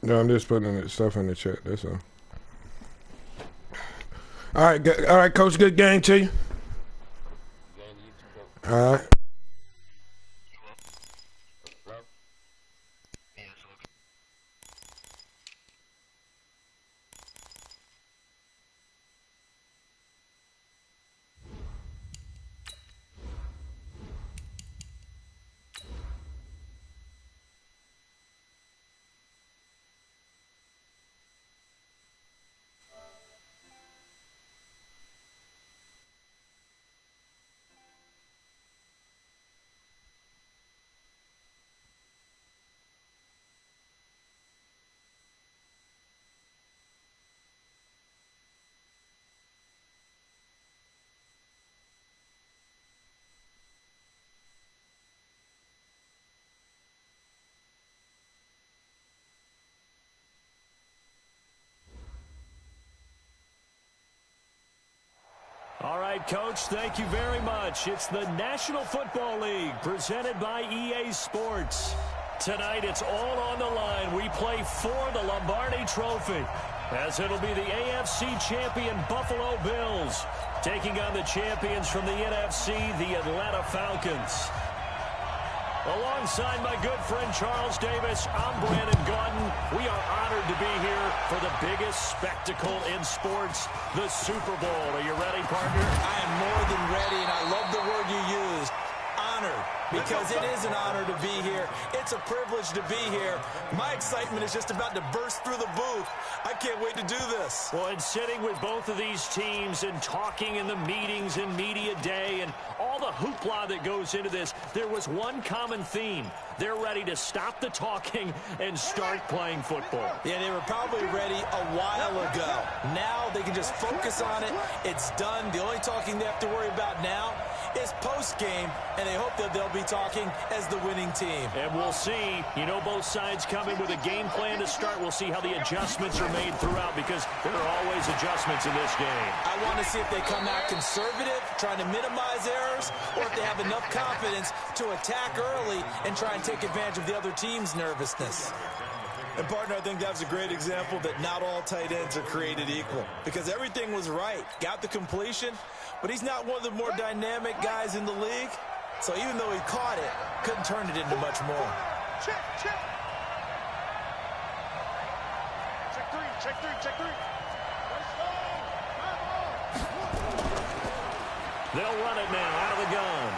No, I'm just putting stuff in the chat. That's all. All right, Coach. Good game to you. All right. All right, Coach, thank you very much. It's the National Football League presented by EA Sports. Tonight, it's all on the line. We play for the Lombardi Trophy, as it'll be the AFC champion Buffalo Bills taking on the champions from the NFC, the Atlanta Falcons. Alongside my good friend Charles Davis, I'm Brandon Gaudin. We are honored to be here for the biggest spectacle in sports, the Super Bowl. Are you ready, partner? I am more than ready, and I love the word you used, honored, because it is an honor to be here. It's a privilege to be here. My excitement is just about to burst through the booth. I can't wait to do this. Well, and sitting with both of these teams and talking in the meetings and media day and all the hoopla that goes into this, there was one common theme. They're ready to stop the talking and start playing football. Yeah, they were probably ready a while ago. Now they can just focus on it. It's done. The only talking they have to worry about now is post-game, and they hope that they'll be talking as the winning team. And we'll see. You know, both sides coming with a game plan to start. We'll see how the adjustments are made throughout, because there are always adjustments in this game. I want to see if they come out conservative, trying to minimize errors, or if they have enough confidence to attack early and try and take advantage of the other team's nervousness. And, partner, I think that's a great example that not all tight ends are created equal, because everything was right. Got the completion, but he's not one of the more dynamic guys in the league. So even though he caught it, couldn't turn it into much more. Check three. They'll run it now out of the gun.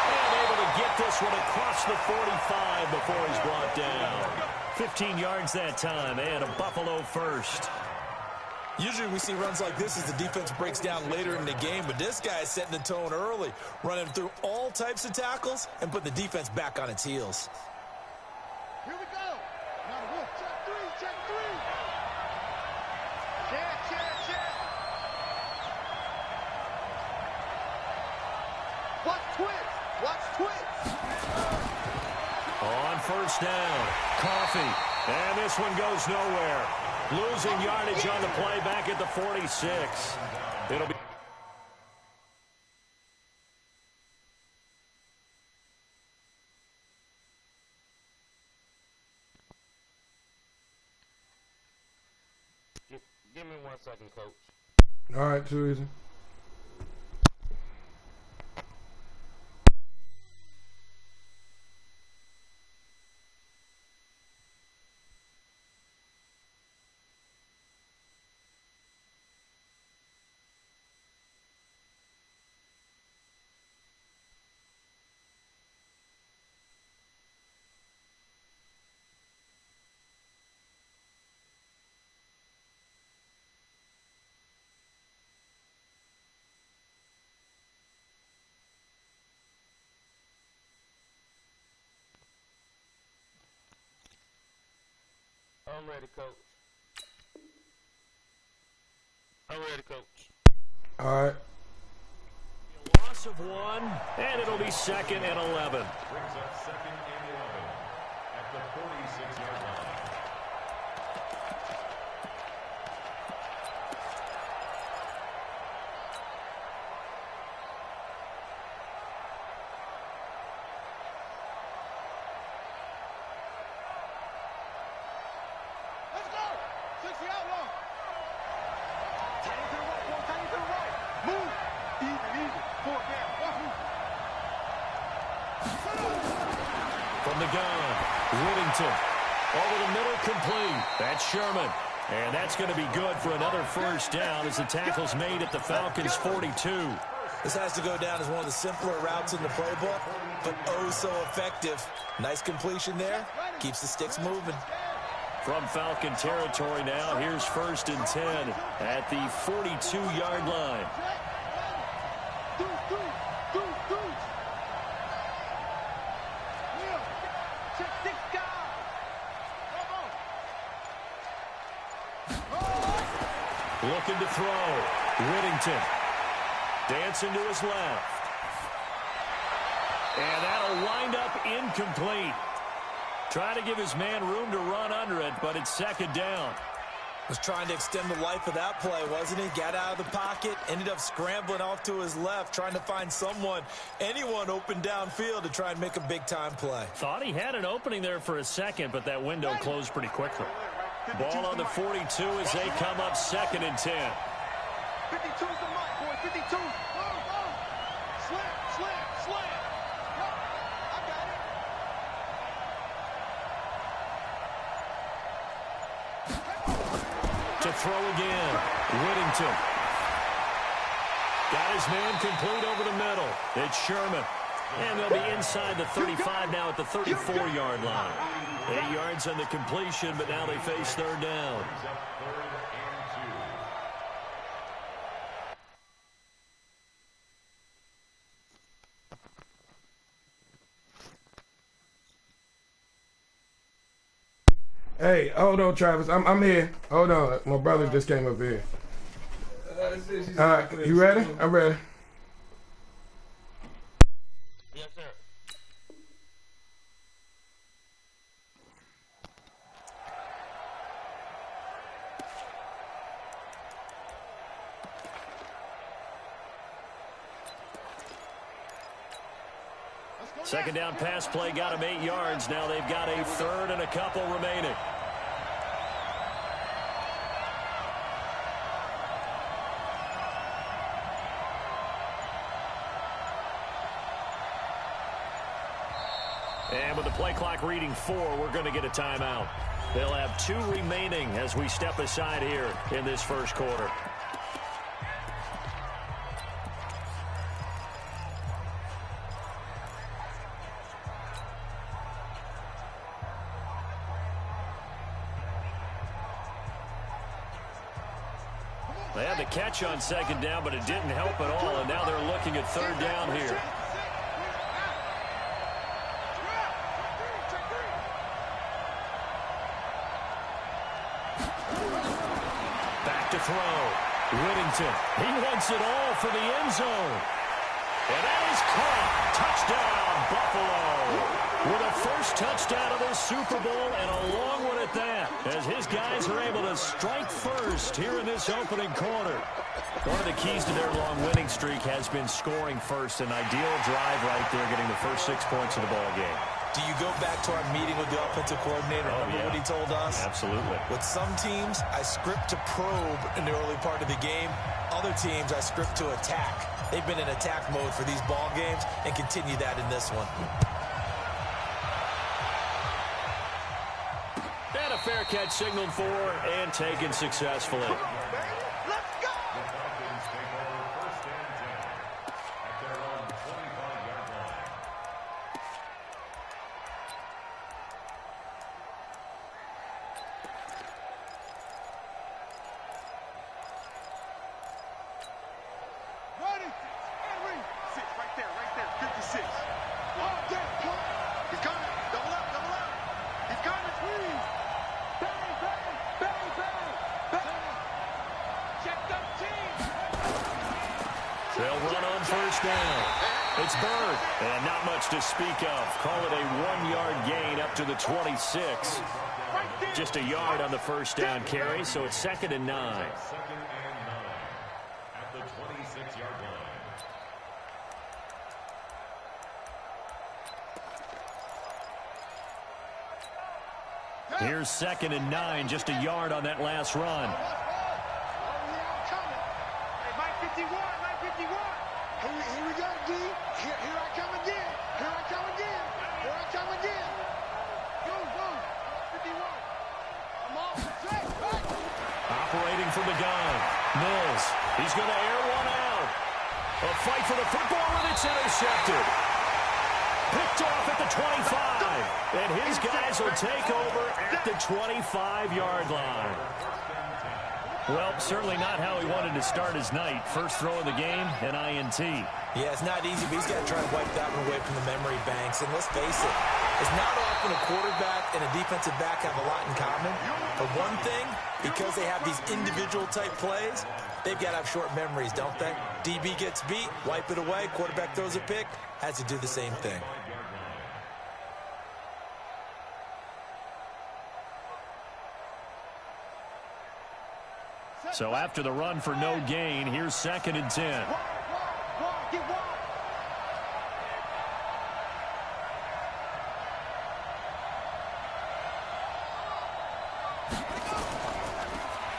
And able to get this one across the 45 before he's brought down. 15 yards that time, and a Buffalo first. Usually we see runs like this as the defense breaks down later in the game, but this guy is setting the tone early, running through all types of tackles and putting the defense back on its heels. Here we go. Now, check three. Check. Watch twist. On first down, Coffee. And this one goes nowhere. Losing yardage on the play back at the 46. It'll be... Give me 1 second, Coach. All right, too easy. I'm ready, Coach. All right. Loss of one, and it'll be 2nd and 11. Brings up 2nd and 11 at the 46-yard line. Fix the outlaw. Tight to the right, boy. Tight to the right. Move. Easy. Four down. Wahoo. From the gun, Whittington. Over the middle, complete. That's Sherman. And that's going to be good for another first down as the tackle's made at the Falcons' 42. This has to go down as one of the simpler routes in the playbook, but oh so effective. Nice completion there. Keeps the sticks moving. From Falcon territory now, here's 1st and 10 at the 42-yard line. Looking to throw. Whittington. Dancing to his left. And that'll wind up incomplete. Trying to give his man room to run under it, but it's 2nd down. Was trying to extend the life of that play, wasn't he? Got out of the pocket, ended up scrambling off to his left, trying to find anyone open downfield to try and make a big-time play. Thought he had an opening there for a second, but that window closed pretty quickly. Ball on the 42 as they come up 2nd and 10. 52's the mark, boy. 52. Go. Slam. Yo, I got it. To throw again. Whittington. Got his man complete over the middle. It's Sherman. And they'll be inside the 35 now at the 34-yard line. 8 yards on the completion, but now they face 3rd down. Hey, hold on, Travis. I'm here. Hold on. My brother just came up here. All right, you ready? I'm ready. Yes, sir. Second down pass play got him 8 yards. Now they've got a 3rd and a couple remaining. And with the play clock reading 4, we're going to get a timeout. They'll have 2 remaining as we step aside here in this first quarter. They had the catch on 2nd down, but it didn't help at all, and now they're looking at 3rd down here. Back to throw. Whittington. He wants it all for the end zone. And that is caught. Touchdown, Buffalo. With a first touchdown of the Super Bowl and a long one at that, as his guys are able to strike first here in this opening quarter. One of the keys to their long winning streak has been scoring first. An ideal drive right there, getting the first 6 points of the ball game. Do you go back to our meeting with the offensive coordinator? Remember what he told us? Absolutely. With some teams, I script to probe in the early part of the game. Other teams, I script to attack. They've been in attack mode for these ball games and continue that in this one. And a fair catch signaled for and taken successfully. Let's go. The Falcons take over 1st and 10 at their own 25-yard line. Ready. Henry. 6 right there. 56. Oh, yeah. He's coming. Double up. He's coming. Please. Bang. Check the team. They'll run on 1st down. It's Bird, and not much to speak of. Call it a 1-yard gain up to the 26. Just a yard on the first down carry, so it's 2nd and 9. 2nd and 9 at the 26-yard line. Here's 2nd and 9, just a yard on that last run. Hey, Mike 51, Mike 51. Here we go, D. Here I come again. Here I come again. Here I come again. Go, 51. I'm off the track, right? Operating from the gun. Mills. He's going to air one out. A fight for the football, and it's intercepted. Picked off at the 25. And his guys will take over at the 25-yard line. Well, certainly not how he wanted to start his night. First throw of the game, an INT. Yeah, it's not easy, but he's got to try and wipe that one away from the memory banks. And let's face it, it's not often a quarterback and a defensive back have a lot in common. But one thing, because they have these individual type plays, they've got to have short memories, don't they? DB gets beat, wipe it away, quarterback throws a pick, has to do the same thing. So after the run for no gain, here's 2nd and 10.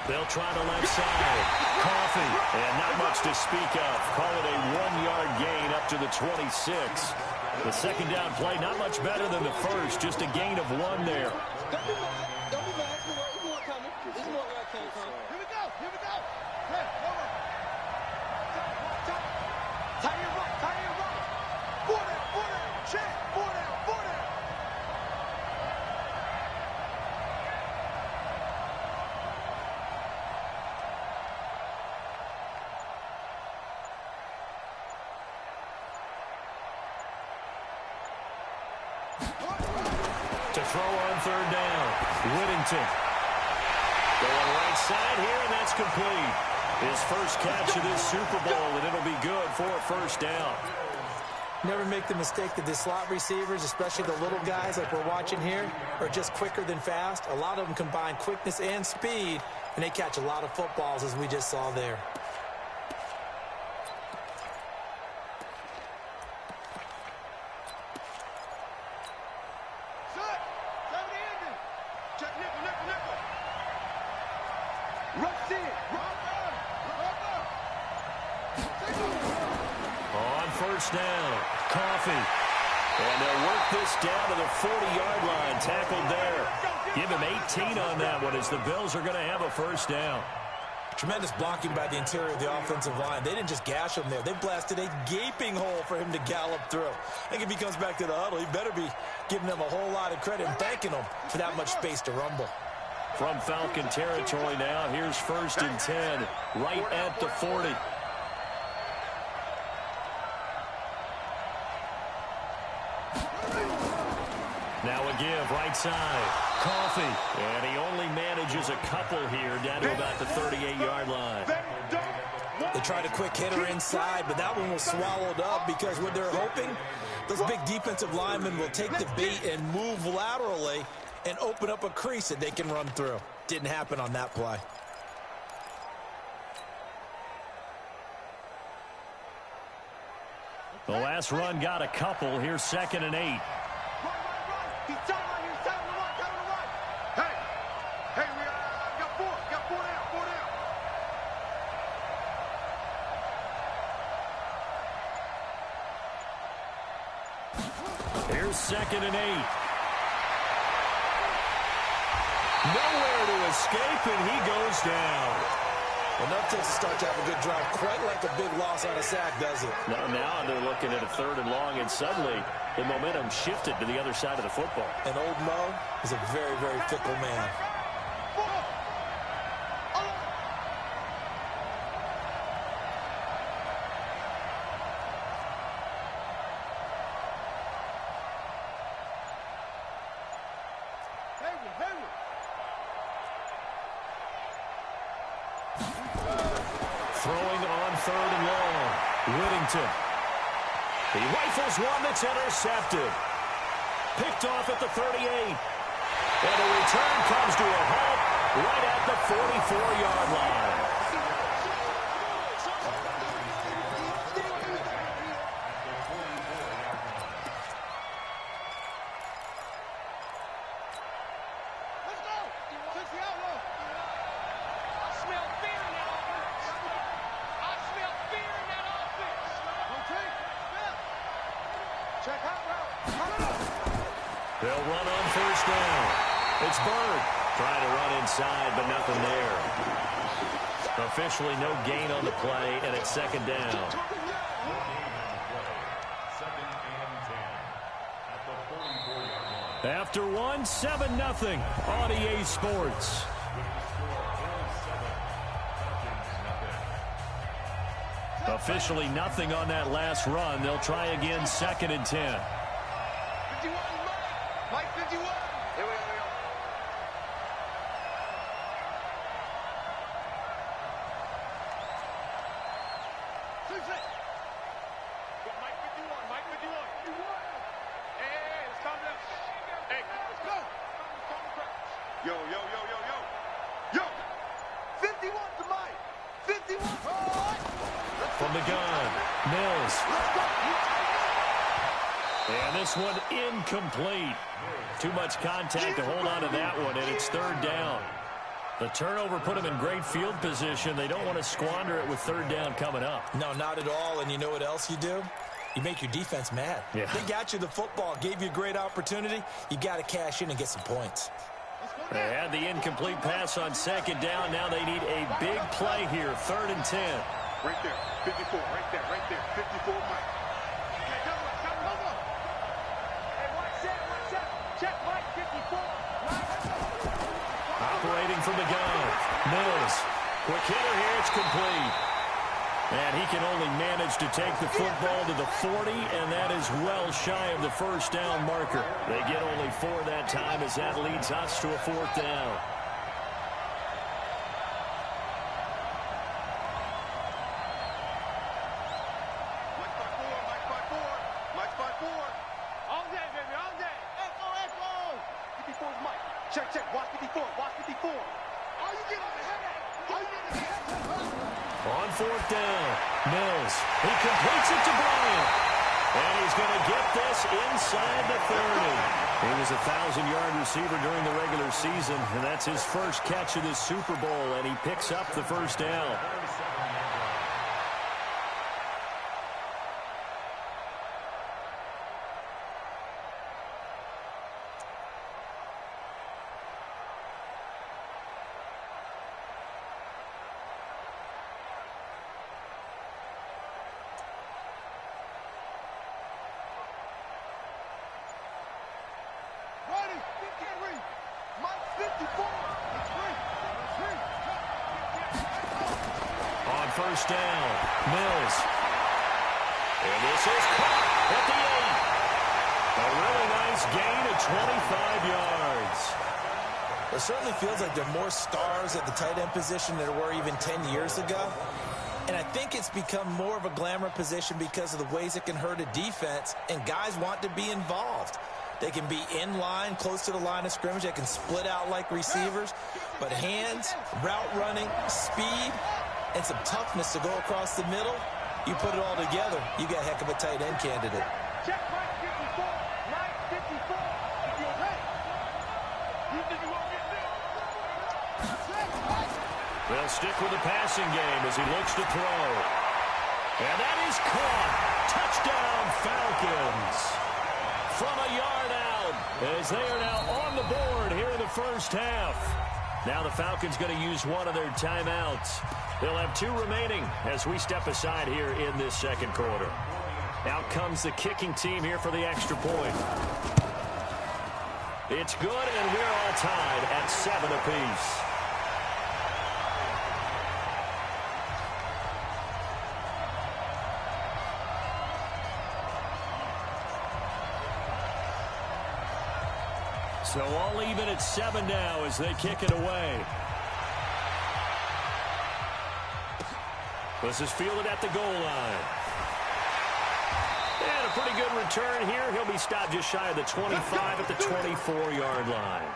They'll try the left side. Coffee. And not much to speak of. Call it a 1-yard gain up to the 26. The second down play, not much better than the first. Just a gain of 1 there. Don't be mad. Don't be mad. There's more coming. There's more where I came from. Here we go. Here we go. Hey, hold on. Tie your right. Tie your right. 4 down. 4 down. Check. 4 down. 4 down. To throw on 3rd down. Whittington. Going right side here, and that's complete. His first catch of this Super Bowl, and it'll be good for a 1st down. Never make the mistake that the slot receivers, especially the little guys like we're watching here, are just quicker than fast. A lot of them combine quickness and speed, and they catch a lot of footballs, as we just saw there. On 1st down, Coffee. And they'll work this down to the 40-yard line, tackled there. Give him 18 on that one as the Bills are going to have a 1st down. Tremendous blocking by the interior of the offensive line. They didn't just gash him there. They blasted a gaping hole for him to gallop through. I think if he comes back to the huddle, he better be giving them a whole lot of credit and thanking them for that much space to rumble. From Falcon territory now, here's 1st and 10, right at the 40. Now a give, right side. Coffee. And he only manages a couple here down to about the 38-yard line. They tried a quick hitter inside, but that one was swallowed up because what they're hoping, those big defensive linemen will take the bait and move laterally and open up a crease that they can run through. Didn't happen on that play. The last run got a couple. Here's 2nd and 8. Here's 2nd and 8. Nowhere to escape, and he goes down. Enough to start to have a good drive. Quite like a big loss on a sack, does it? Now they're looking at a 3rd and long, and suddenly the momentum shifted to the other side of the football. And old Mo is a very, very fickle man. Throwing on 3rd and long. Whittington. He rifles one that's intercepted. Picked off at the 38. And the return comes to a halt right at the 44-yard line. They'll run on first down. It's Bird trying to run inside, but nothing there. Officially no gain on the play, and it's second down. After one, 7-0 on EA Sports. Officially nothing on that last run. They'll try again, second and 10. 51, Mike 51. Here we go. Mike 51, Mike 51. Hey, let's calm down. Hey, let's go. Yo. 51 to Mike. 51. From the gun, Mills. And this one incomplete. Too much contact to hold on to that one, and it's third down. The turnover put them in great field position. They don't want to squander it with third down coming up. No, not at all. And you know what else you do? You make your defense mad. Yeah. They got you the football, gave you a great opportunity. You got to cash in and get some points. They had the incomplete pass on second down. Now they need a big play here, third and 10. Right there, 54, right there, 54, Mike. Hey, watch that. Check Mike, 54. Operating from the gun, Mills. Quick hitter here, it's complete. And he can only manage to take the football to the 40, and that is well shy of the first down marker. They get only 4 that time as that leads us to a fourth down. Mike 5-4. All day, baby, all day. Echo. 54 is Mike. Check. Watch 54. All you get on the head. On fourth down, Mills. He completes it to Bryant. And he's going to get this inside the 30. He was a 1,000-yard receiver during the regular season, and that's his first catch of this Super Bowl, and he picks up the first down. First down, Mills. And this is caught at the 8. A really nice gain of 25 yards. It certainly feels like there are more stars at the tight end position than there were even 10 years ago. And I think it's become more of a glamour position because of the ways it can hurt a defense, and guys want to be involved. They can be in line, close to the line of scrimmage. They can split out like receivers. But hands, route running, speed, and some toughness to go across the middle, you put it all together, you got a heck of a tight end candidate. Check Mike 54. Mike 54. You think you won't get this? They'll stick with the passing game as he looks to throw. And that is caught. Touchdown, Falcons. From a yard out, as they are now on the board here in the first half. Now the Falcons going to use one of their timeouts. They'll have 2 remaining as we step aside here in this second quarter. Out comes the kicking team here for the extra point. It's good, and we're all tied at 7 apiece. So all even at 7 now as they kick it away. This is fielded at the goal line. And a pretty good return here. He'll be stopped just shy of the 25 at the 24-yard line.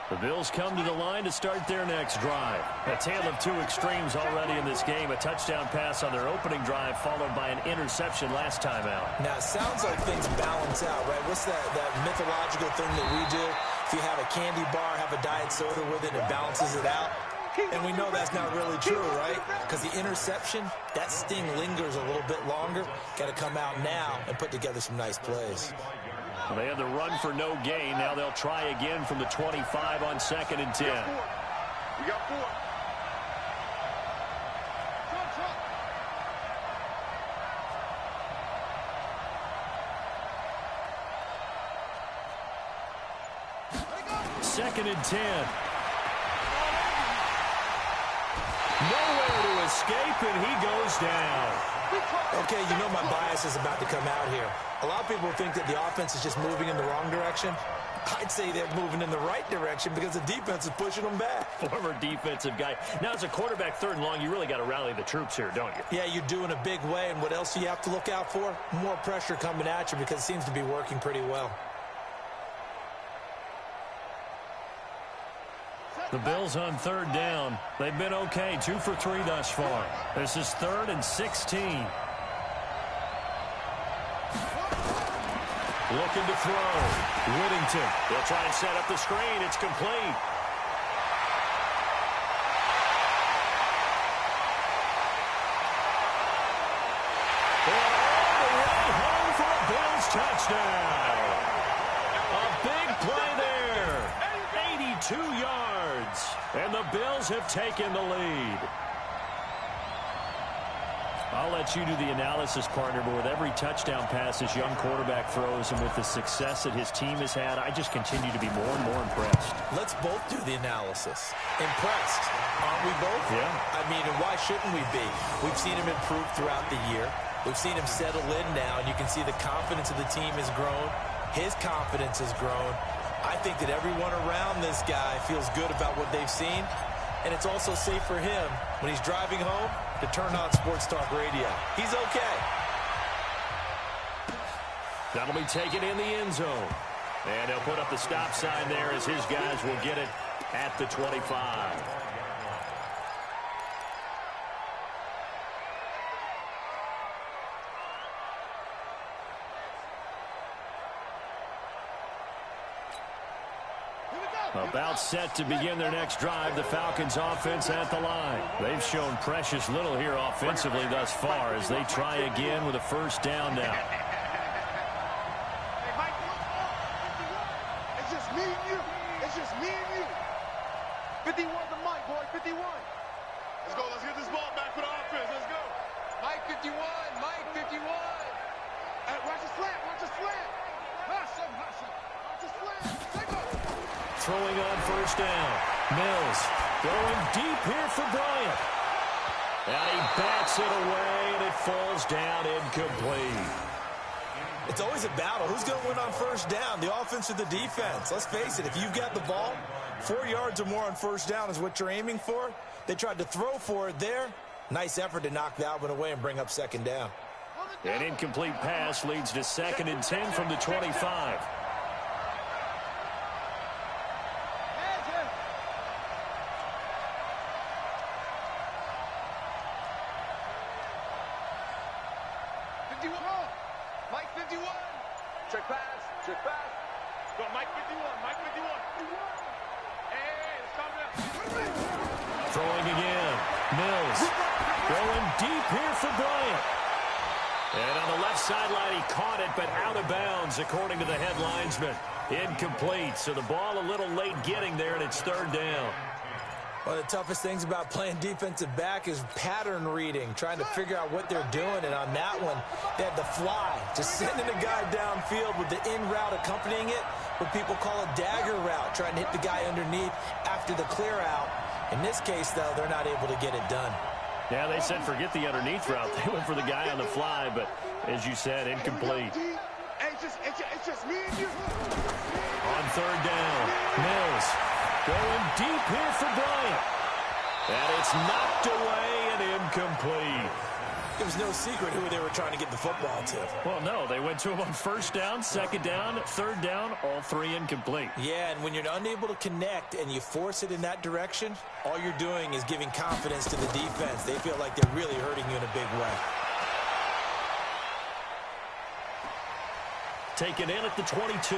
The Bills come to the line to start their next drive. A tale of 2 extremes already in this game. A touchdown pass on their opening drive followed by an interception last time out. Now, it sounds like things balance out, right? What's that mythological thing that we do? if you have a candy bar, have a diet soda with it, it balances it out. And we know that's not really true, right? Because the interception, that sting lingers a little bit longer. Got to come out now and put together some nice plays. Well, they had the run for no gain. Now they'll try again from the 25 on 2nd and 10. We got 4. Second and 10. Nowhere to escape, and he goes down. Okay, you know my bias is about to come out here. A lot of people think that the offense is just moving in the wrong direction. I'd say they're moving in the right direction because the defense is pushing them back. Former defensive guy. Now, as a quarterback 3rd and long, you really got to rally the troops here, don't you? Yeah, you do in a big way. And what else do you have to look out for? More pressure coming at you because it seems to be working pretty well. The Bills on 3rd down. They've been okay, 2 for 3 thus far. This is 3rd and 16. Looking to throw. Whittington. They'll try and set up the screen. It's complete. And all the way home for a Bills touchdown. A big play there. 82 yards. And the Bills have taken the lead. I'll let you do the analysis, partner, but with every touchdown pass this young quarterback throws and with the success that his team has had, I just continue to be more and more impressed. Let's both do the analysis. Impressed, aren't we both? Yeah. I mean, and why shouldn't we be? We've seen him improve throughout the year. We've seen him settle in now, and you can see the confidence of the team has grown. His confidence has grown. I think that everyone around this guy feels good about what they've seen, and it's also safe for him when he's driving home to turn on Sports Talk Radio. He's okay. That'll be taken in the end zone. And they'll put up the stop sign there as his guys will get it at the 25. About set to begin their next drive, the Falcons offense at the line. They've shown precious little here offensively thus far as they try again with a 1st down now. Hey, Mike, it's just me and you. It's just me and you. 51 to Mike, boy, 51. Let's go. Let's get this ball back for the offense. Let's go. Mike 51. Mike 51. Hey, watch the slant. Watch the slant. Hustle, hustle. Watch the slant. Take off. Throwing on 1st down. Mills going deep here for Bryant. And he bats it away, and it falls down incomplete. It's always a battle. Who's going to win on 1st down, the offense or the defense? Let's face it, if you've got the ball, 4 yards or more on 1st down is what you're aiming for. They tried to throw for it there. Nice effort to knock that one away and bring up 2nd down. An incomplete pass leads to 2nd and 10 from the 25. Mike 51. Check pass. Check pass. Go, Mike 51. Mike 51. Hey, let's calm down. Throwing again. Mills going deep here for Bryant. And on the left sideline, he caught it, but out of bounds, according to the head linesman. Incomplete, so the ball a little late getting there, and it's 3rd down. One of the toughest things about playing defensive back is pattern reading, trying to figure out what they're doing. And on that one, they had the fly, just sending a guy downfield with the in route accompanying it, what people call a dagger route, trying to hit the guy underneath after the clear out. In this case, though, they're not able to get it done. Yeah, they said forget the underneath route. They went for the guy on the fly, but as you said, incomplete. It's just me and you. On 3rd down, Mills going deep here for Bryant. And it's knocked away and incomplete. It was no secret who they were trying to get the football to. Well, no, they went to him on 1st down, 2nd down, 3rd down, all 3 incomplete. Yeah, and when you're unable to connect and you force it in that direction, all you're doing is giving confidence to the defense. They feel like they're really hurting you in a big way. Taken in at the 22.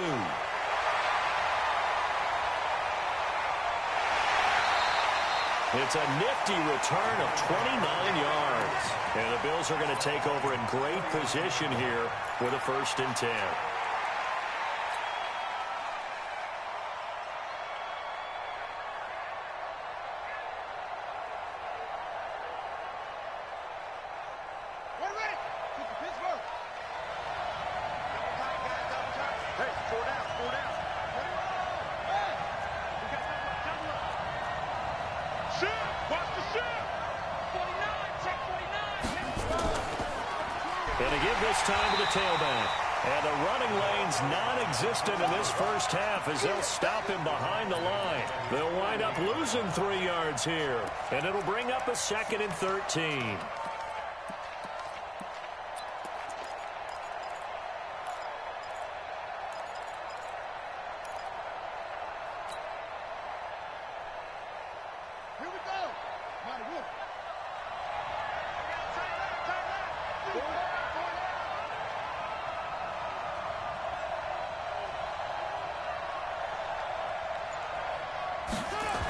It's a nifty return of 29 yards. And the Bills are going to take over in great position here with a 1st and 10. And to give this time to the tailback. And the running lane's non-existent in this first half as they'll stop him behind the line. They'll wind up losing 3 yards here. And it'll bring up a 2nd and 13.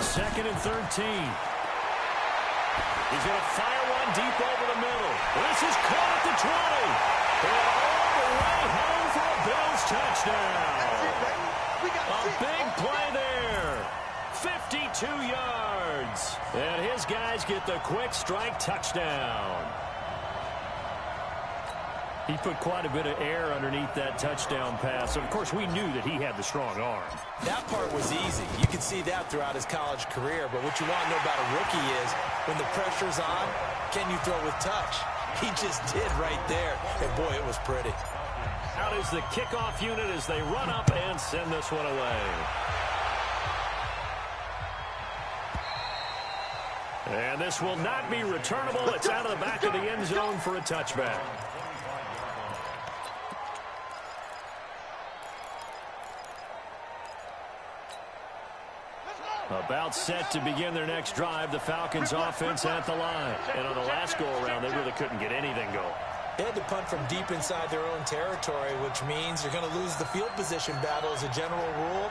Second and 13. He's going to fire one deep over the middle. This is caught at the 20. And all the way home for a Bills touchdown. A big play there. 52 yards. And his guys get the quick strike touchdown. He put quite a bit of air underneath that touchdown pass. Of course, we knew that he had the strong arm. That part was easy. You could see that throughout his college career. But what you want to know about a rookie is when the pressure's on, can you throw with touch? He just did right there. And, boy, it was pretty. Out is the kickoff unit as they run up and send this one away. And this will not be returnable. It's out of the back of the end zone for a touchback. About set to begin their next drive, the Falcons offense at the line. And on the last go-around, they really couldn't get anything going. They had to punt from deep inside their own territory, which means you're going to lose the field position battle as a general rule.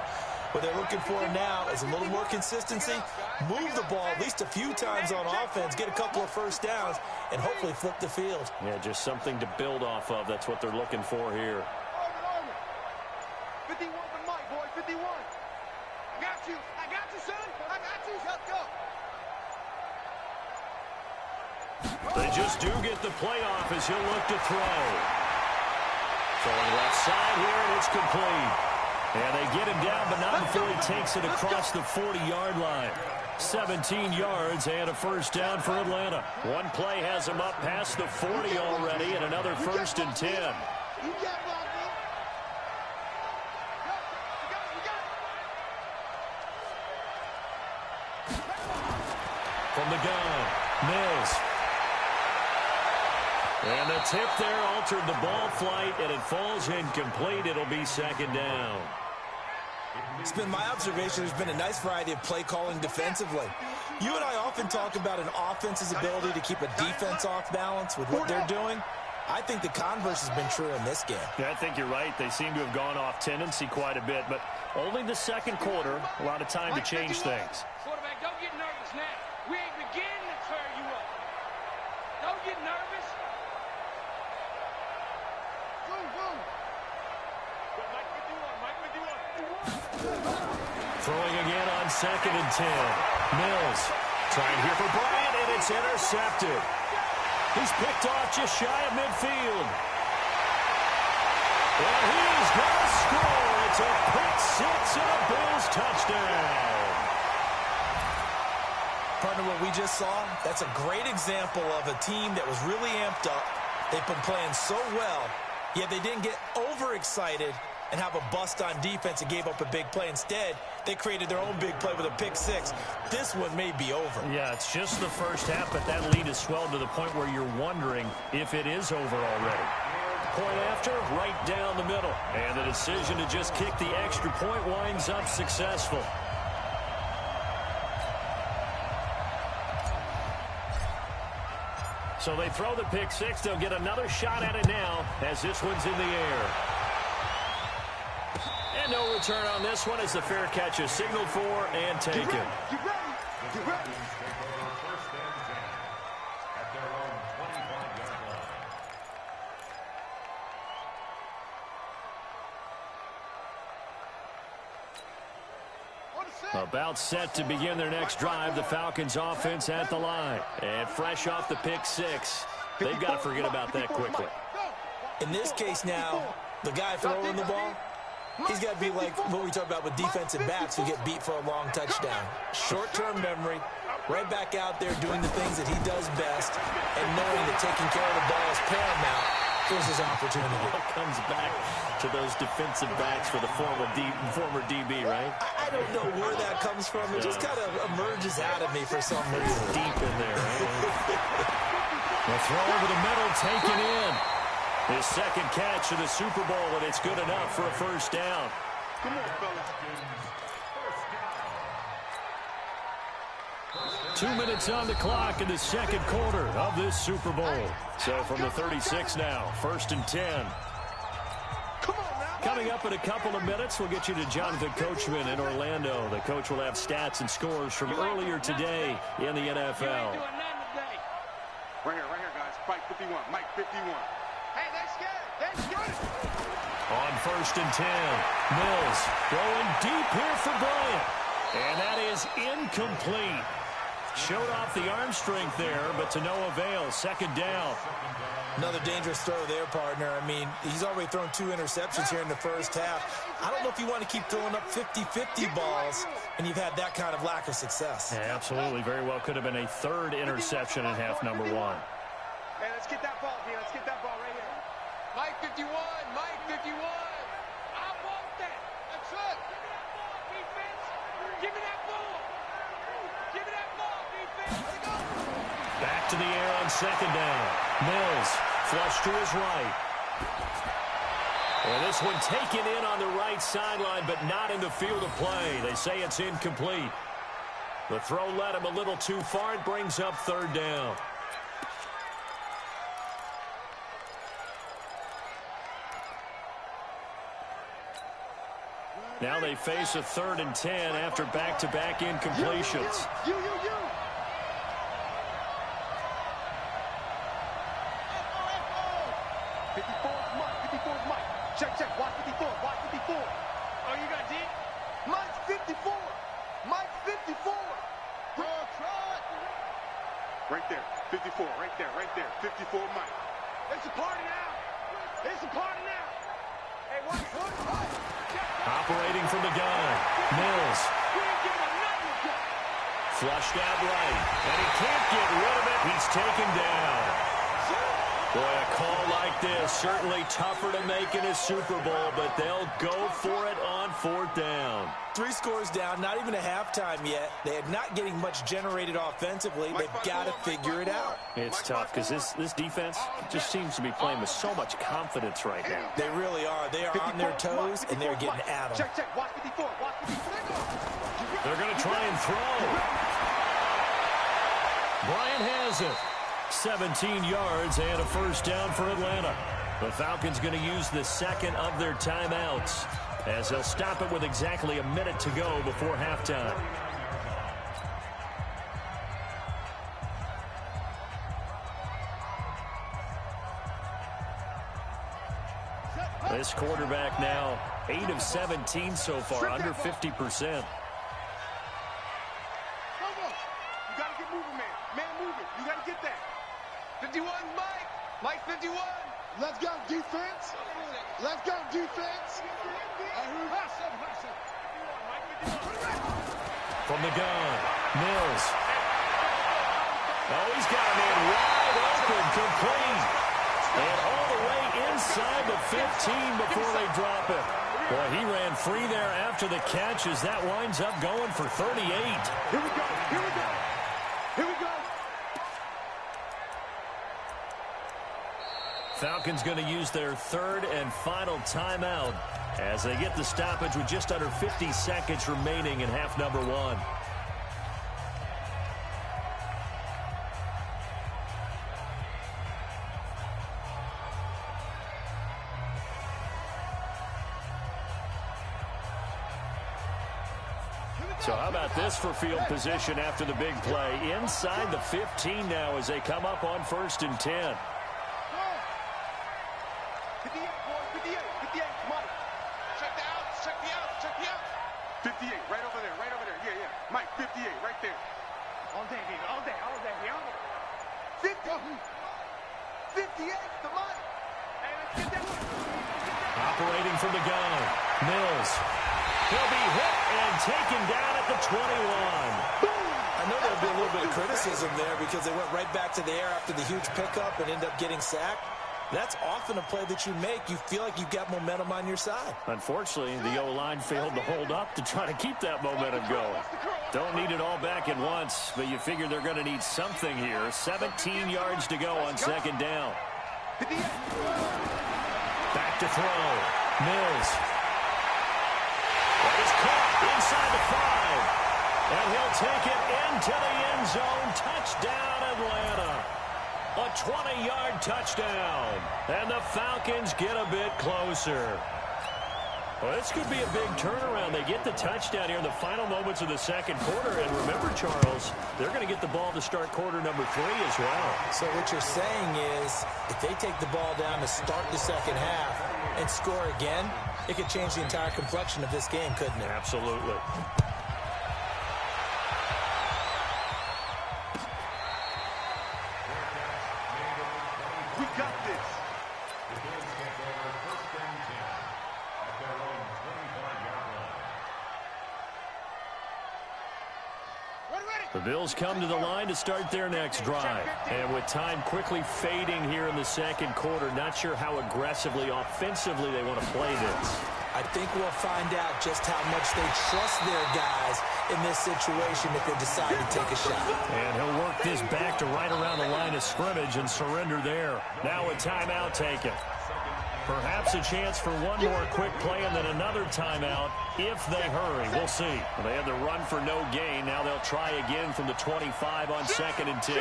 What they're looking for now is a little more consistency, move the ball at least a few times on offense, get a couple of first downs, and hopefully flip the field. Yeah, just something to build off of. That's what they're looking for here. 51 to Mike, boy, 51. I got you, son. I got you. Let's go. They just do get the play off as he'll look to throw. Throwing left side here, and it's complete. And they get him down, but not before he takes it across the 40-yard line. 17 yards and a first down for Atlanta. One play has him up past the 40 already, and another 1st and 10. From the gun, Mills. And the tip there altered the ball flight, and it falls incomplete. It'll be 2nd down. It's been my observation there's been a nice variety of play calling defensively. You and I often talk about an offense's ability to keep a defense off balance with what they're doing. I think the converse has been true in this game. Yeah, I think you're right. They seem to have gone off tendency quite a bit, but only the second quarter, a lot of time to change things. Quarterback, don't get nervous now. We ain't beginning to tear you up. Don't get nervous. Throwing again on 2nd and 10. Mills trying here for Bryant, and it's intercepted. He's picked off just shy of midfield. And he's going to score. It's a pick six and a Bills touchdown. Partner, what we just saw, that's a great example of a team that was really amped up. They've been playing so well, yet they didn't get overexcited and have a bust on defense and gave up a big play. Instead, they created their own big play with a pick six. This one may be over. Yeah, it's just the first half, but that lead has swelled to the point where you're wondering if it is over already. Point after, right down the middle. And the decision to just kick the extra point winds up successful. So they throw the pick six. They'll get another shot at it now as this one's in the air. And no return on this one as the fair catch is signaled for and taken. The Falcons take over first and 10 at their own 25-yard line. About set to begin their next drive, the Falcons offense at the line. And fresh off the pick six, they've got to forget about that quickly. In this case now, the guy throwing the ball, he's got to be like what we talk about with defensive backs who get beat for a long touchdown. Short-term memory, right back out there doing the things that he does best, and knowing that taking care of the ball is paramount. Here's his opportunity. Comes back to those defensive backs for the former DB, right? I don't know where that comes from. It just kind of emerges out of me for some reason. Deep in there. The throw over the middle, taken in. His second catch of the Super Bowl, and it's good enough for a first down. Come on, fellas. 2 minutes on the clock in the second quarter of this Super Bowl. So from the 36 now, first and 10. Coming up in a couple of minutes, we'll get you to Jonathan Coachman in Orlando. The coach will have stats and scores from earlier today in the NFL. Right here, guys. Mike 51. Mike 51. Hey, that's good. That's good. On first and 10, Mills going deep here for Bryant. And that is incomplete. Showed off the arm strength there, but to no avail. Second down. Another dangerous throw there, partner. I mean, he's already thrown 2 interceptions here in the first half. I don't know if you want to keep throwing up 50-50 balls, and you've had that kind of lack of success. Yeah, absolutely. Very well could have been a third interception in half number 1. Hey, let's get that ball, D. Let's get that ball right here. Mike 51. Mike 51. I want that. That's it. Give me that ball, defense. Give me that ball. Give me that ball, defense. Let's go. Back to the air on second down. Mills flush to his right. And this one taken in on the right sideline, but not in the field of play. They say it's incomplete. The throw led him a little too far. It brings up third down. Now they face a 3rd and 10 after back-to-back incompletions. You. 54's Mike. Check. Watch 54. Oh, you got D? Mike's 54. Mike's 54. Right there. 54. Right there. 54 Mike. It's a party now. Hey, watch. Operating from the gun. Mills. Flushed out right. And he can't get rid of it. He's taken down. Boy, a call like this, certainly tougher to make in a Super Bowl, but they'll go for it on 4th down. 3 scores down, not even a halftime yet. They are not getting much generated offensively. They've got to figure it out. It's tough because this defense just seems to be playing with so much confidence right now. They really are. They are on their toes, and they're getting at them. Check. Watch 54. They're going to try and throw. Bryant has it. 17 yards and a first down for Atlanta. The Falcons going to use the second of their timeouts as they'll stop it with exactly a minute to go before halftime. This quarterback now 8 of 17 so far, under 50%. You got to get that. 51, Mike 51. Let's go, defense. From the gun, Mills. Oh, he's got a man wide open, complete. And all the way inside the 15 before they drop it. Boy, he ran free there after the catch as that winds up going for 38. Here we go. Falcons going to use their 3rd and final timeout as they get the stoppage with just under 50 seconds remaining in half number 1. Here we So how about this for field position after the big play? Inside the 15 now as they come up on 1st and 10. 58, boys, 58, 58, come on. Check the outs, check the outs, check the outs. 58, right over there, yeah, yeah. Mike, 58, right there. All day, baby, all day, all day, all day. 58, come on. Hey, let's get that one. Operating from the gun, Mills. He'll be hit and taken down at the 21. I know there'll be a little bit of criticism there because they went right back to the air after the huge pickup and end up getting sacked. That's often a play that you make. You feel like you've got momentum on your side. Unfortunately, the O-line failed to hold up to try to keep that momentum going. Don't need it all back at once, but you figure they're going to need something here. 17 yards to go on 2nd down. Back to throw. Mills. That is caught inside the 5. And he'll take it into the end zone. Touchdown, Atlanta. A 20-yard touchdown. And the Falcons get a bit closer. Well, this could be a big turnaround. They get the touchdown here in the final moments of the 2nd quarter. And remember, Charles, they're going to get the ball to start quarter number 3 as well. So what you're saying is if they take the ball down to start the 2nd half and score again, it could change the entire complexion of this game, couldn't it? Absolutely. We got this. The Bills take over 1st and 10 at their own 25-yard line. The Bills come to the line to start their next drive. And with time quickly fading here in the 2nd quarter, not sure how aggressively, offensively they want to play this. I think we'll find out just how much they trust their guys in this situation if they decide to take a shot. And he'll work this back to right around the line of scrimmage and surrender there. Now a timeout taken. Perhaps a chance for one more quick play and then another timeout if they hurry. We'll see. Well, they had the run for no gain. Now they'll try again from the 25 on 2nd and 10.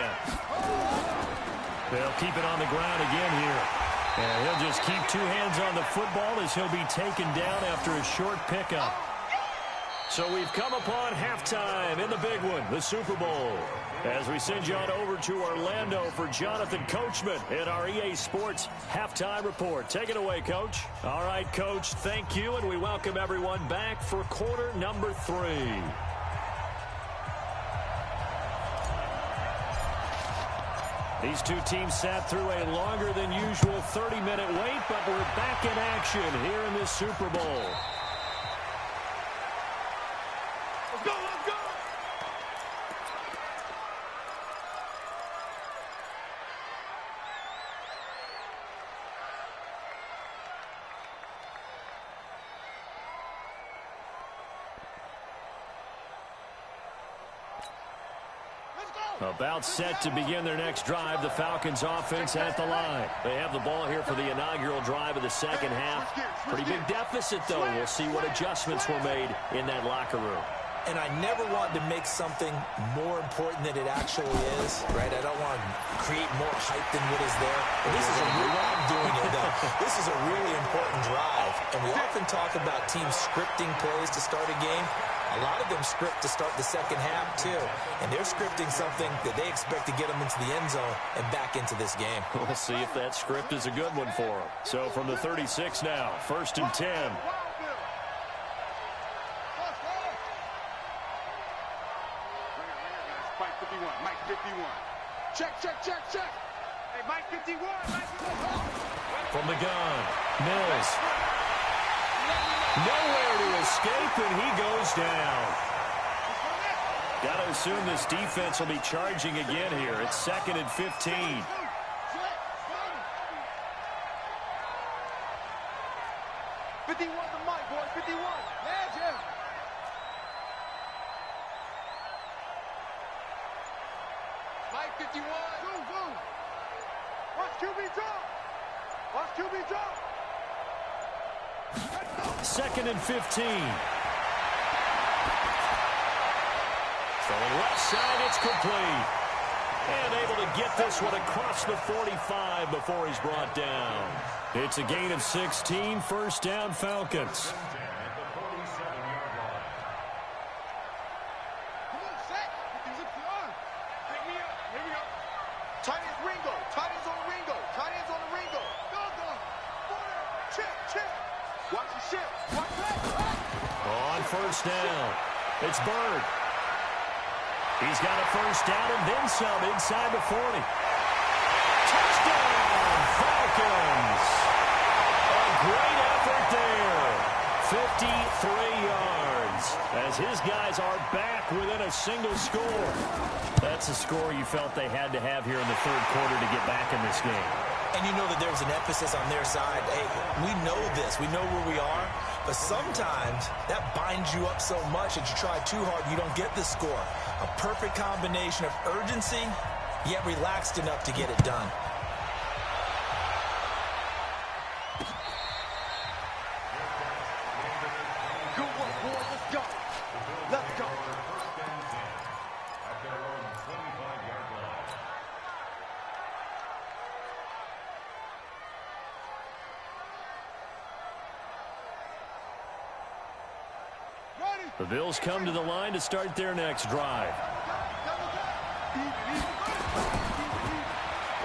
They'll keep it on the ground again here. And he'll just keep 2 hands on the football as he'll be taken down after a short pickup. So we've come upon halftime in the big one, the Super Bowl. As we send you on over to Orlando for Jonathan Coachman in our EA Sports Halftime Report. Take it away, Coach. All right, Coach, thank you, and we welcome everyone back for quarter number 3. These two teams sat through a longer than usual 30-minute wait, but we're back in action here in this Super Bowl. Let's go, let's go. About set to begin their next drive, the Falcons offense at the line. They have the ball here for the inaugural drive of the 2nd half. Pretty big deficit, though. We'll see what adjustments were made in that locker room. And I never want to make something more important than it actually is, right? I don't want to create more hype than what is there. But this is I'm doing it, though. This is a really important drive. And we often talk about teams scripting plays to start a game. A lot of them script to start the 2nd half, too. And they're scripting something that they expect to get them into the end zone and back into this game. We'll see if that script is a good one for them. So from the 36 now, 1st and 10. Mike 51, Mike 51. Check, check, check, check. Hey, Mike 51, Mike 51. From the gun, Mills. Nowhere to escape, and he goes down. Got to assume this defense will be charging again here. It's 2nd and 15. 51 to Mike, boy, 51. Yeah, Jim. Mike 51. Go. Watch QB drop. Watch QB drop. 2nd and 15. Throwing left side, it's complete. And able to get this one across the 45 before he's brought down. It's a gain of 16, 1st down Falcons. Tight ends Ringo. Tight ends on Ringo. Tight ends on the Ringo. Go, go. Corner. Chip, chip. Watch the ship. Watch that. On first down, it's Bird. He's got a first down and then some inside the 40. Touchdown, Falcons. A great effort there. 53 yards as his guys are back within a single score. That's a score you felt they had to have here in the third quarter to get back in this game. And you know that there was an emphasis on their side. Hey, we know this. We know where we are. But sometimes that binds you up so much that you try too hard, you don't get the score. A perfect combination of urgency, yet relaxed enough to get it done. Good work, boys. Let's go. Let's go. First and 10 at their own 25-yard line. The Bills come to the line to start their next drive.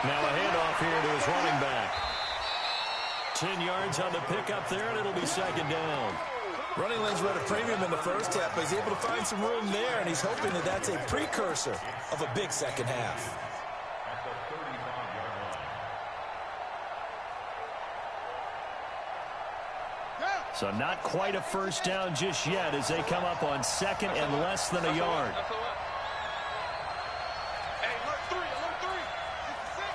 Now a handoff here to his running back. 10 yards on the pickup there, and it'll be second down. Running lanes were at a premium in the first half, but he's able to find some room there, and he's hoping that that's a precursor of a big second half. At the 35-yard line. So not quite a first down just yet as they come up on second and less than a yard. Hey, alert 3, alert 3. 66,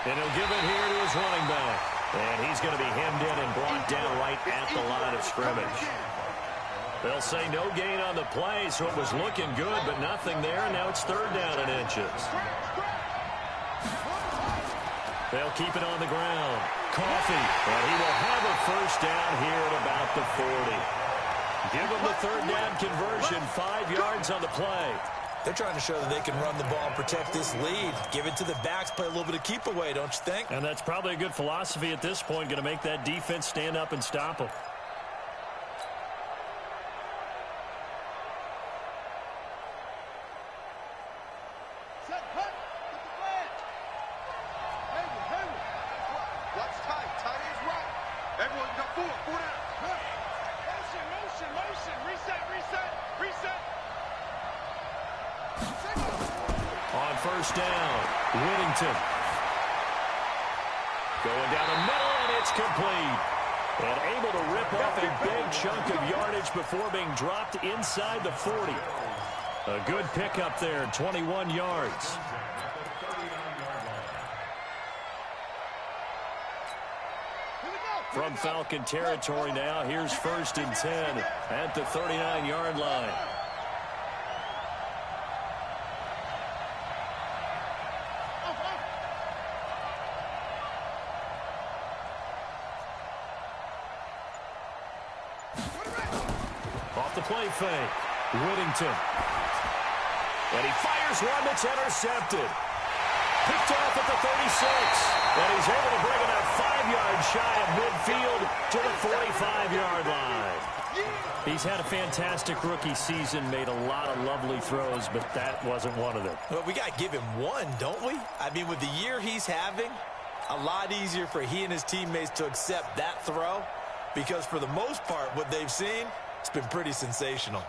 And he'll give it here to his running back. And he's going to be hemmed in and brought down right at the line of scrimmage. They'll say no gain on the play, so it was looking good, but nothing there, and now it's third down and inches. They'll keep it on the ground. Coffee, but he will have a first down here at about the 40. Give him the third down conversion, 5 yards on the play. They're trying to show that they can run the ball and protect this lead. Give it to the backs, play a little bit of keep away, don't you think? And that's probably a good philosophy at this point, going to make that defense stand up and stop them. Set, hut, get the flag. Hayward, Hayward. Watch tight, tight ends right. Everyone got 4 down. Motion, motion, motion. Reset, reset, reset. On first down, Whittington. Going down the middle, and it's complete. And able to rip off a big chunk of yardage before being dropped inside the 40. A good pickup there, 21 yards. From Falcon territory now, here's first and 10 at the 39-yard line. Off the play fake, Whittington. And he fires one that's intercepted. Picked off at the 36. And he's able to bring it up 5 yards shy of midfield to the 45-yard line. He's had a fantastic rookie season, made a lot of lovely throws, but that wasn't one of them. Well, we got to give him one, don't we? I mean, with the year he's having, a lot easier for he and his teammates to accept that throw because for the most part, what they've seen, it's been pretty sensational.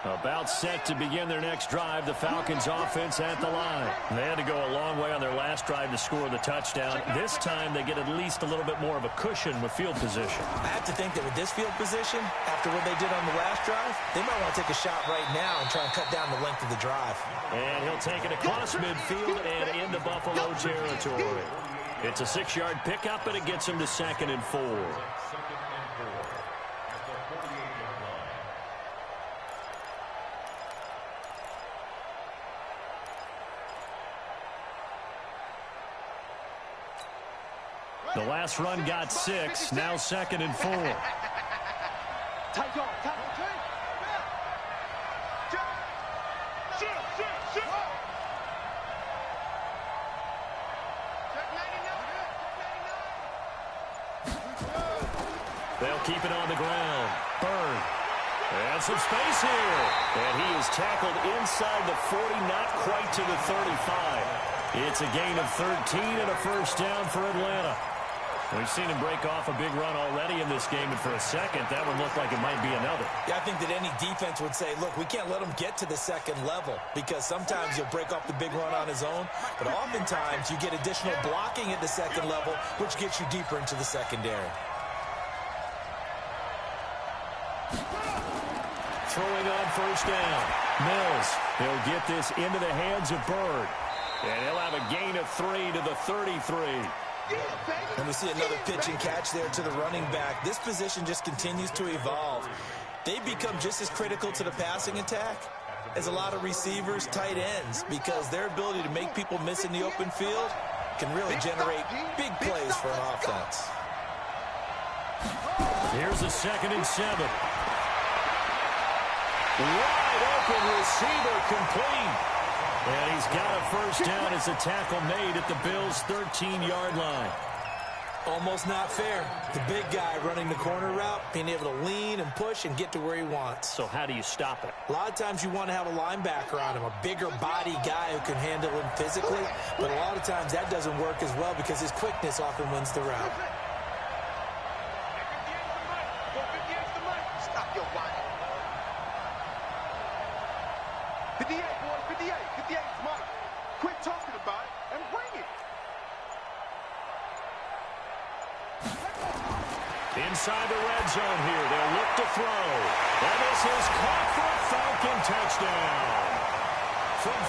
About set to begin their next drive, the Falcons offense at the line. They had to go a long way on their last drive to score the touchdown. This time they get at least a little bit more of a cushion with field position. I have to think that with this field position, after what they did on the last drive, they might want to take a shot right now and try and cut down the length of the drive. And he'll take it across midfield and into Buffalo territory. It's a 6-yard pickup, and it gets him to second and 4. The last run got 6, now second and 4. Tight yard, tight. They'll keep it on the ground. Bird. And some space here. And he is tackled inside the 40, not quite to the 35. It's a gain of 13 and a first down for Atlanta. We've seen him break off a big run already in this game, and for a second, that one looked like it might be another. Yeah, I think that any defense would say, look, we can't let him get to the second level, because sometimes you'll break off the big run on his own, but oftentimes you get additional blocking at the second level, which gets you deeper into the secondary. Throwing on first down. Mills. He'll get this into the hands of Bird. And he'll have a gain of 3 to the 33. And we see another pitch and catch there to the running back. This position just continues to evolve. They become just as critical to the passing attack as a lot of receivers, tight ends, because their ability to make people miss in the open field can really generate big plays for an offense. Here's a 2nd and 7. Wide open receiver complete. And he's got a first down as a tackle made at the Bills' 13-yard line. Almost not fair. The big guy running the corner route, being able to lean and push and get to where he wants. So how do you stop it? A lot of times you want to have a linebacker on him, a bigger body guy who can handle him physically. But a lot of times that doesn't work as well because his quickness often wins the route. Stop your whining. 58, boy, 58. 58 is mine. Quit talking about it and bring it. Inside the red zone here. They'll look to throw. And this is caught for a Falcon touchdown. From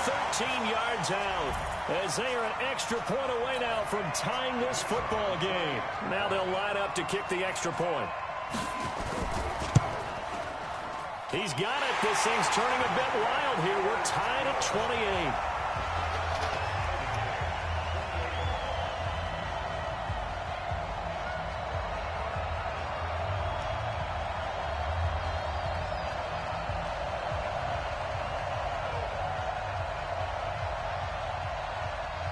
13 yards out, as they are an extra point away now from tying this football game. Now they'll line up to kick the extra point. He's got it. This thing's turning a bit wild here. We're tied at 28.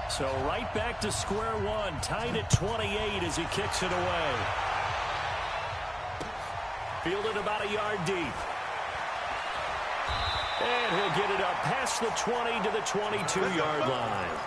So right back to square one, tied at 28 as he kicks it away. Fielded about a yard deep. And he'll get it up past the 20 to the 22-yard line.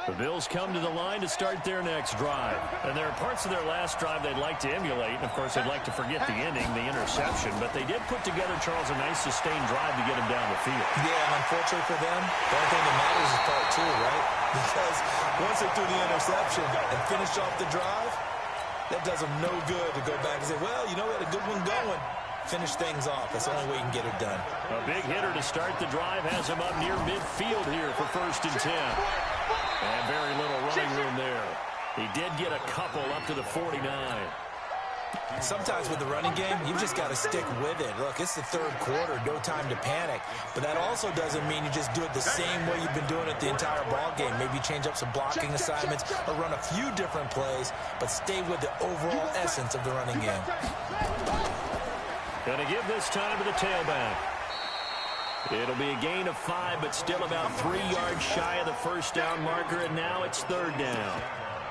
The Bills come to the line to start their next drive. And there are parts of their last drive they'd like to emulate. And, of course, they'd like to forget the ending, the interception. But they did put together, Charles, a nice sustained drive to get them down the field. Yeah, and unfortunately for them, the only thing that matters is part two, right? Because once they threw the interception and finished off the drive, that does them no good to go back and say, well, you know, we had a good one going. Finish things off. That's the only way you can get it done. A big hitter to start the drive has him up near midfield here for 1st and 10. And very little running room there. He did get a couple up to the 49. Sometimes with the running game, you've just got to stick with it. Look, it's the third quarter, no time to panic. But that also doesn't mean you just do it the same way you've been doing it the entire ball game. Maybe change up some blocking assignments or run a few different plays, but stay with the overall essence of the running game. Going to give this time to the tailback. It'll be a gain of 5, but still about 3 yards shy of the first down marker, and now it's 3rd down.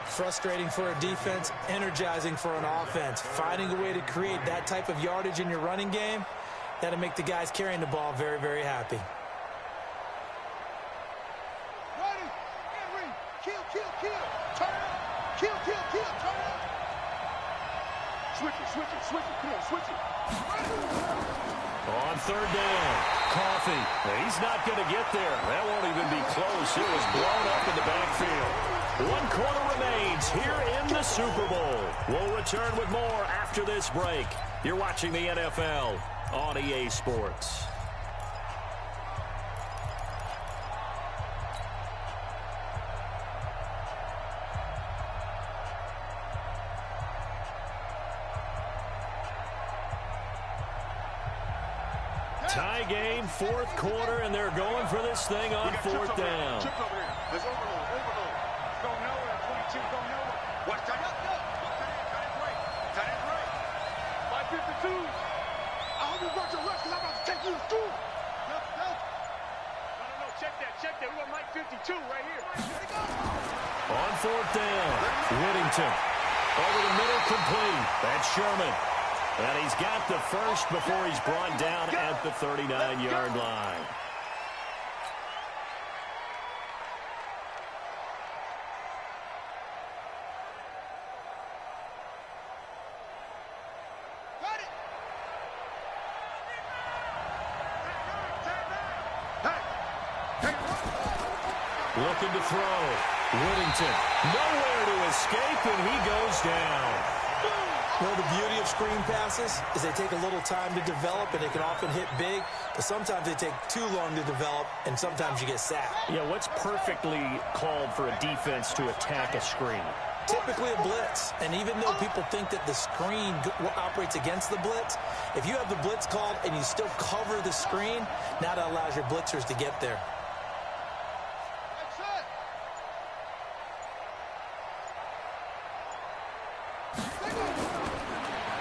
Frustrating for a defense, energizing for an offense. Finding a way to create that type of yardage in your running game, that'll make the guys carrying the ball very, very happy. Ready, and read. Kill, turn up. Kill, turn up. Switch it. Come on, switch it. On 3rd down, Coffee. He's not going to get there. That won't even be close. It was blown up in the backfield. 1 quarter remains here in the Super Bowl. We'll return with more after this break. You're watching the NFL on EA Sports. Tie game, fourth quarter, and they're going for this thing on fourth down. Chip over here. Let's overload. Go nowhere, 22, go nowhere. Watch tight end. Tight end right. 552. I hope you brought your rush because I'm about to take you to school. No. Check that. We got Mike 52 right here. On fourth down, Whittington. Over the middle, complete. That's Sherman. And he's got the first before he's brought down at the 39-yard line. Looking to throw. Whittington. Nowhere to escape, and he goes down. Well, the beauty of screen passes is they take a little time to develop, and they can often hit big, but sometimes they take too long to develop, and sometimes you get sacked. Yeah, what's perfectly called for a defense to attack a screen? Typically a blitz, and even though people think that the screen operates against the blitz, if you have the blitz called and you still cover the screen, now that allows your blitzers to get there.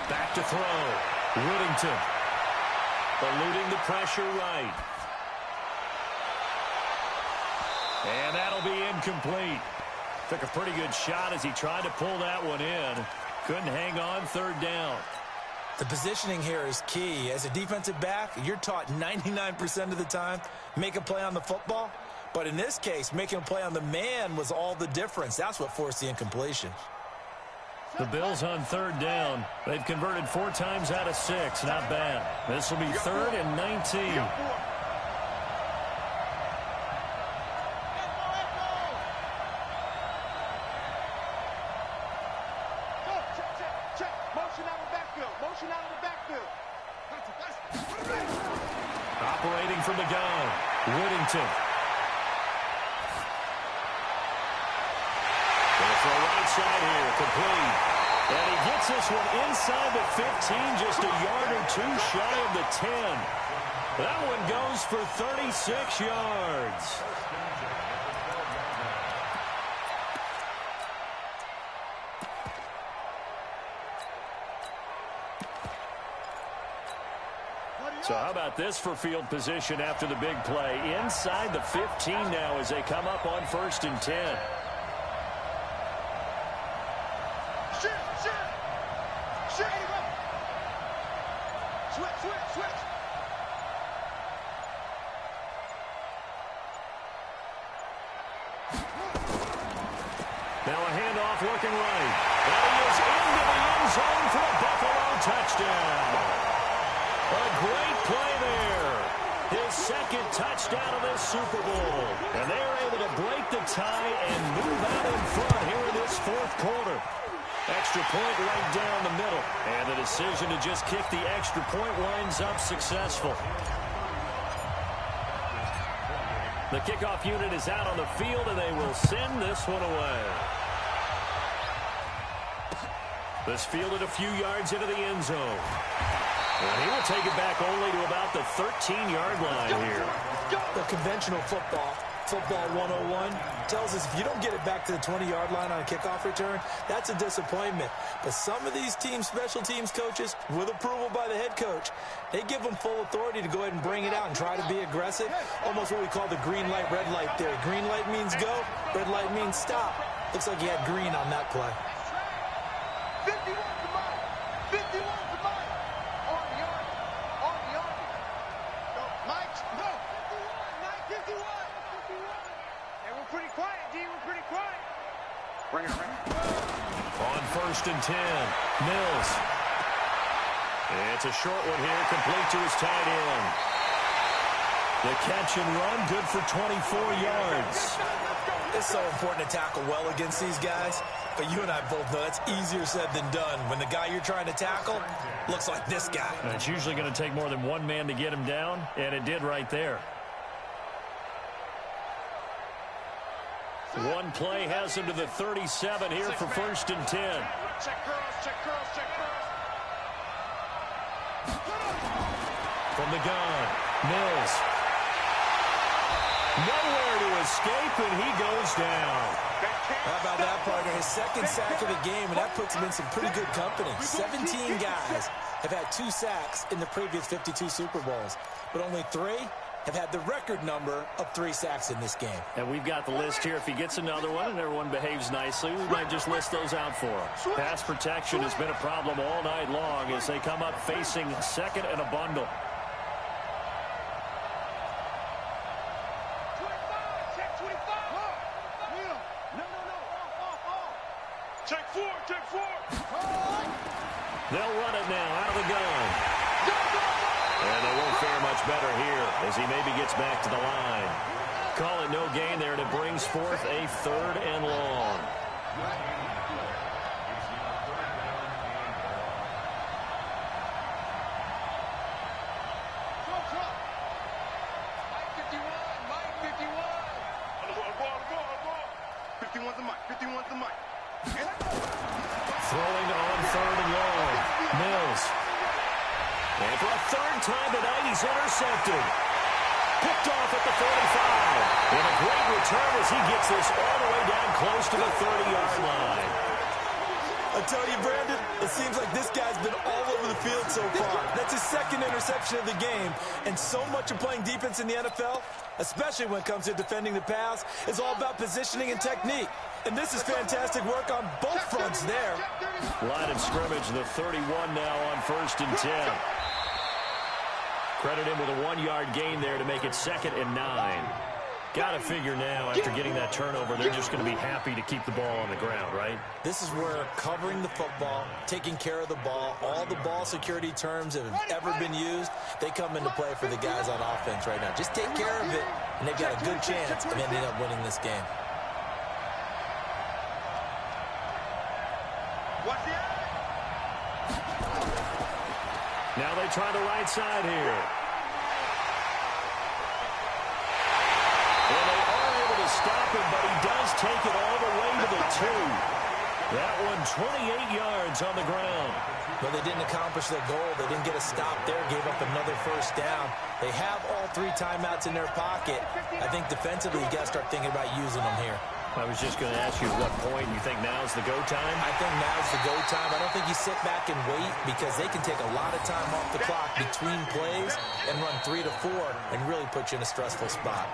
Back to throw. Whittington. Eluding the pressure right. And that'll be incomplete. Took a pretty good shot as he tried to pull that one in. Couldn't hang on, third down. The positioning here is key. As a defensive back, you're taught 99% of the time, make a play on the football. But in this case, making a play on the man was all the difference. That's what forced the incompletion. The Bills on third down. They've converted 4 times out of 6. Not bad. This will be 3rd and 19. Operating from the gun. Whittington. Gonna throw right side here. Complete. And he gets this one inside the 15, just a yard or 2 shy of the 10. That one goes for 36 yards. So how about this for field position after the big play? Inside the 15 now as they come up on 1st and 10. Switch. Now a handoff looking right. And he is into the end zone for a Buffalo touchdown. A great play there. His 2nd touchdown of this Super Bowl. And they're able to break the tie and move out in front here in this 4th quarter. Extra point right down the middle. And the decision to just kick the extra point winds up successful. The kickoff unit is out on the field, and they will send this one away. This fielded a few yards into the end zone. And he will take it back only to about the 13-yard line here. The conventional football 101, tells us if you don't get it back to the 20-yard line on a kickoff return, that's a disappointment. But some of these special teams coaches, with approval by the head coach, they give them full authority to go ahead and bring it out and try to be aggressive. Almost what we call the green light, red light theory. Green light means go, red light means stop. Looks like he had green on that play. 51 to Mike. 51 to Mike. On the arm. No, Mike, no. 51. And we're pretty quiet, D. We're pretty quiet. Bring it. On 1st and 10, Mills. It's a short one here, complete to his tight end. The catch and run, good for 24 yards. It's so important to tackle well against these guys, but you and I both know that's easier said than done. When the guy you're trying to tackle looks like this guy. And it's usually going to take more than one man to get him down, and it did right there. One play has him to the 37 here for 1st and 10. Check curls. From the gun, Mills. Nowhere to escape, and he goes down. How about that, partner? His second sack of the game, and that puts him in some pretty good company. 17 guys have had 2 sacks in the previous 52 Super Bowls, but only 3 have had the record number of 3 sacks in this game. And we've got the list here. If he gets another one and everyone behaves nicely, we might just list those out for him. Pass protection has been a problem all night long as they come up facing second and a bundle. They'll run it now out of the gun. And they won't fare much better here as he maybe gets back to the line. Call it no gain there, and it brings forth a 3rd and long. Throwing on 3rd and long. Mills. And for a 3rd time tonight, he's intercepted. Picked off at the 45. And a great return as he gets this all the way down close to the 30-yard line. I tell you, Brandon, it seems like this guy's been all over the field so far. That's his 2nd interception of the game. And so much of playing defense in the NFL, especially when it comes to defending the pass, is all about positioning and technique. And this is fantastic work on both fronts there. Line of scrimmage, the 31 now on 1st and 10. Credit him with a 1-yard gain there to make it 2nd and 9. Got to figure now, after getting that turnover, they're just going to be happy to keep the ball on the ground, right? This is where covering the football, taking care of the ball, all the ball security terms that have ever been used, they come into play for the guys on offense right now. Just take care of it, and they've got a good chance of ending up winning this game. Now they try the right side here. And they are able to stop him, but he does take it all the way to the 2. That one 28 yards on the ground. But they didn't accomplish their goal. They didn't get a stop there, gave up another 1st down. They have all 3 timeouts in their pocket. I think defensively you got to start thinking about using them here. I was just going to ask you at what point you think now's the go time? I think now's the go time. I don't think you sit back and wait because they can take a lot of time off the clock between plays and run 3 to 4 and really put you in a stressful spot.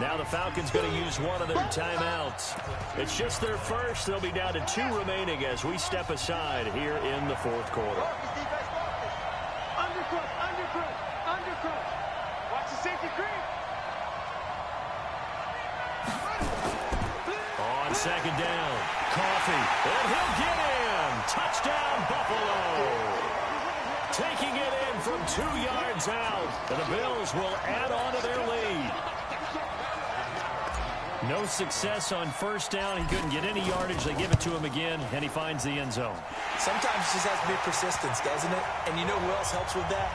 Now the Falcons going to use one of their timeouts. It's just their first. They'll be down to 2 remaining as we step aside here in the 4th quarter. Undercross. Watch the safety creep. On 2nd down, Coffee, and he'll get in. Touchdown, Buffalo. Taking it in from 2 yards out, and the Bills will add on to their lead. No success on 1st down. He couldn't get any yardage. They give it to him again, and he finds the end zone. Sometimes it just has to be persistence, doesn't it? And you know who else helps with that?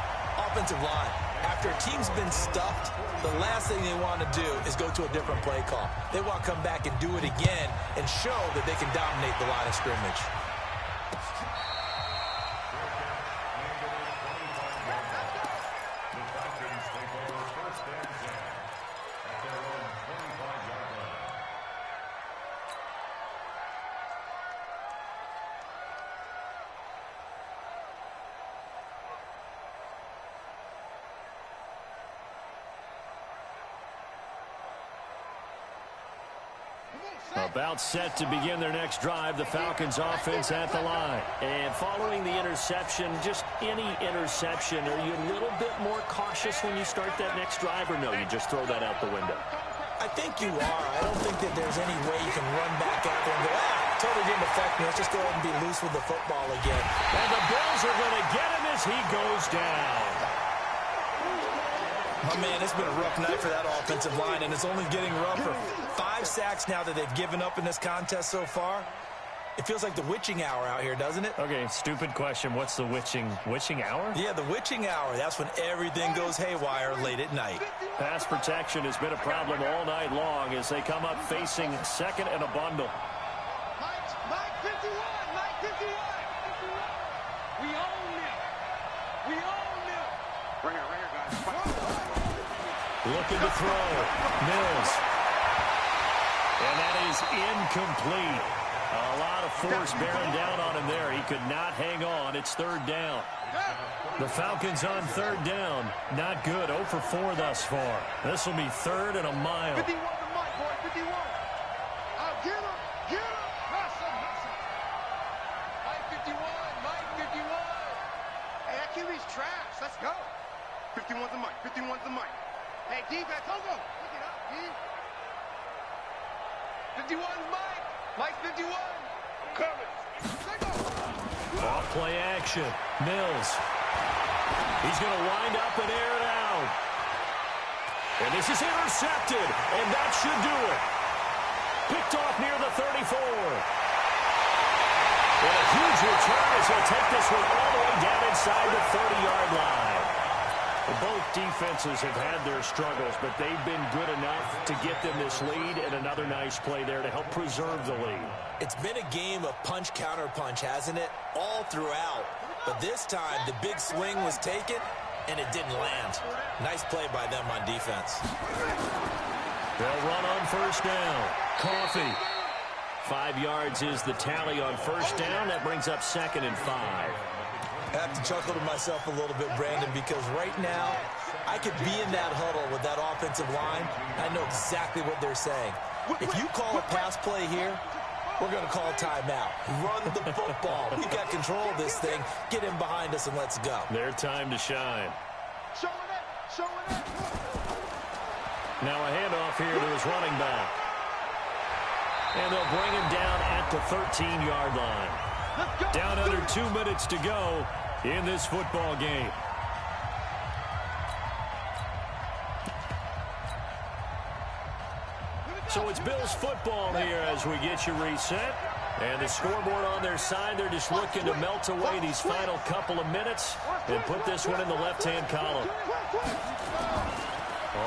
Offensive line. After a team's been stuffed, the last thing they want to do is go to a different play call. They want to come back and do it again and show that they can dominate the line of scrimmage. About set to begin their next drive, the Falcons offense at the line. And following the interception, just any interception, are you a little bit more cautious when you start that next drive, or no, you just throw that out the window? I think you are. I don't think that there's any way you can run back out there and go, totally didn't affect me. Let's just go ahead and be loose with the football again. And the Bills are going to get him as he goes down. My man, it's been a rough night for that offensive line, and it's only getting rougher. 5 sacks now that they've given up in this contest so far. It feels like the witching hour out here, doesn't it? Okay, stupid question. What's the witching hour? Yeah, the witching hour. That's when everything goes haywire late at night. Pass protection has been a problem all night long as they come up facing 2nd and a bundle. Mike 51. We own them. Right here, guys. Looking to throw. Mills. And that is incomplete. A lot of force bearing down on him there. He could not hang on. It's third down. The Falcons on third down. Not good. 0 for 4 thus far. This will be third and a mile. 51 to Mike, boy. 51. I'll get him. Get him. Hustle, hustle. Mike 51. Mike 51. Hey, that QB's trash. Let's go. 51's the Mike. 51's the Mike. Hey, defense, hold on. Pick it up, D. 51's Mike. Mike's 51. Coming. Off play action. Mills. He's going to wind up and air it out. And this is intercepted. And that should do it. Picked off near the 34. And a huge return as he'll take this one all the way down inside the 30-yard line. Both defenses have had their struggles, but they've been good enough to get them this lead, and another nice play there to help preserve the lead. It's been a game of punch-counter-punch, hasn't it? All throughout. But this time, the big swing was taken, and it didn't land. Nice play by them on defense. They'll run on first down. Coffee. 5 yards is the tally on first down. That brings up 2nd and 5. I have to chuckle to myself a little bit, Brandon, because right now I could be in that huddle with that offensive line. I know exactly what they're saying. If you call a pass play here, we're going to call timeout. Run the football. We got control of this thing. Get in behind us and let's go. Their time to shine. Show it up. Show it up. Now a handoff here to his running back. And they'll bring him down at the 13-yard line. Down under 2 minutes to go in this football game. So it's Bills football here as we get you reset. And the scoreboard on their side, they're just looking to melt away these final couple of minutes and put this one in the left-hand column.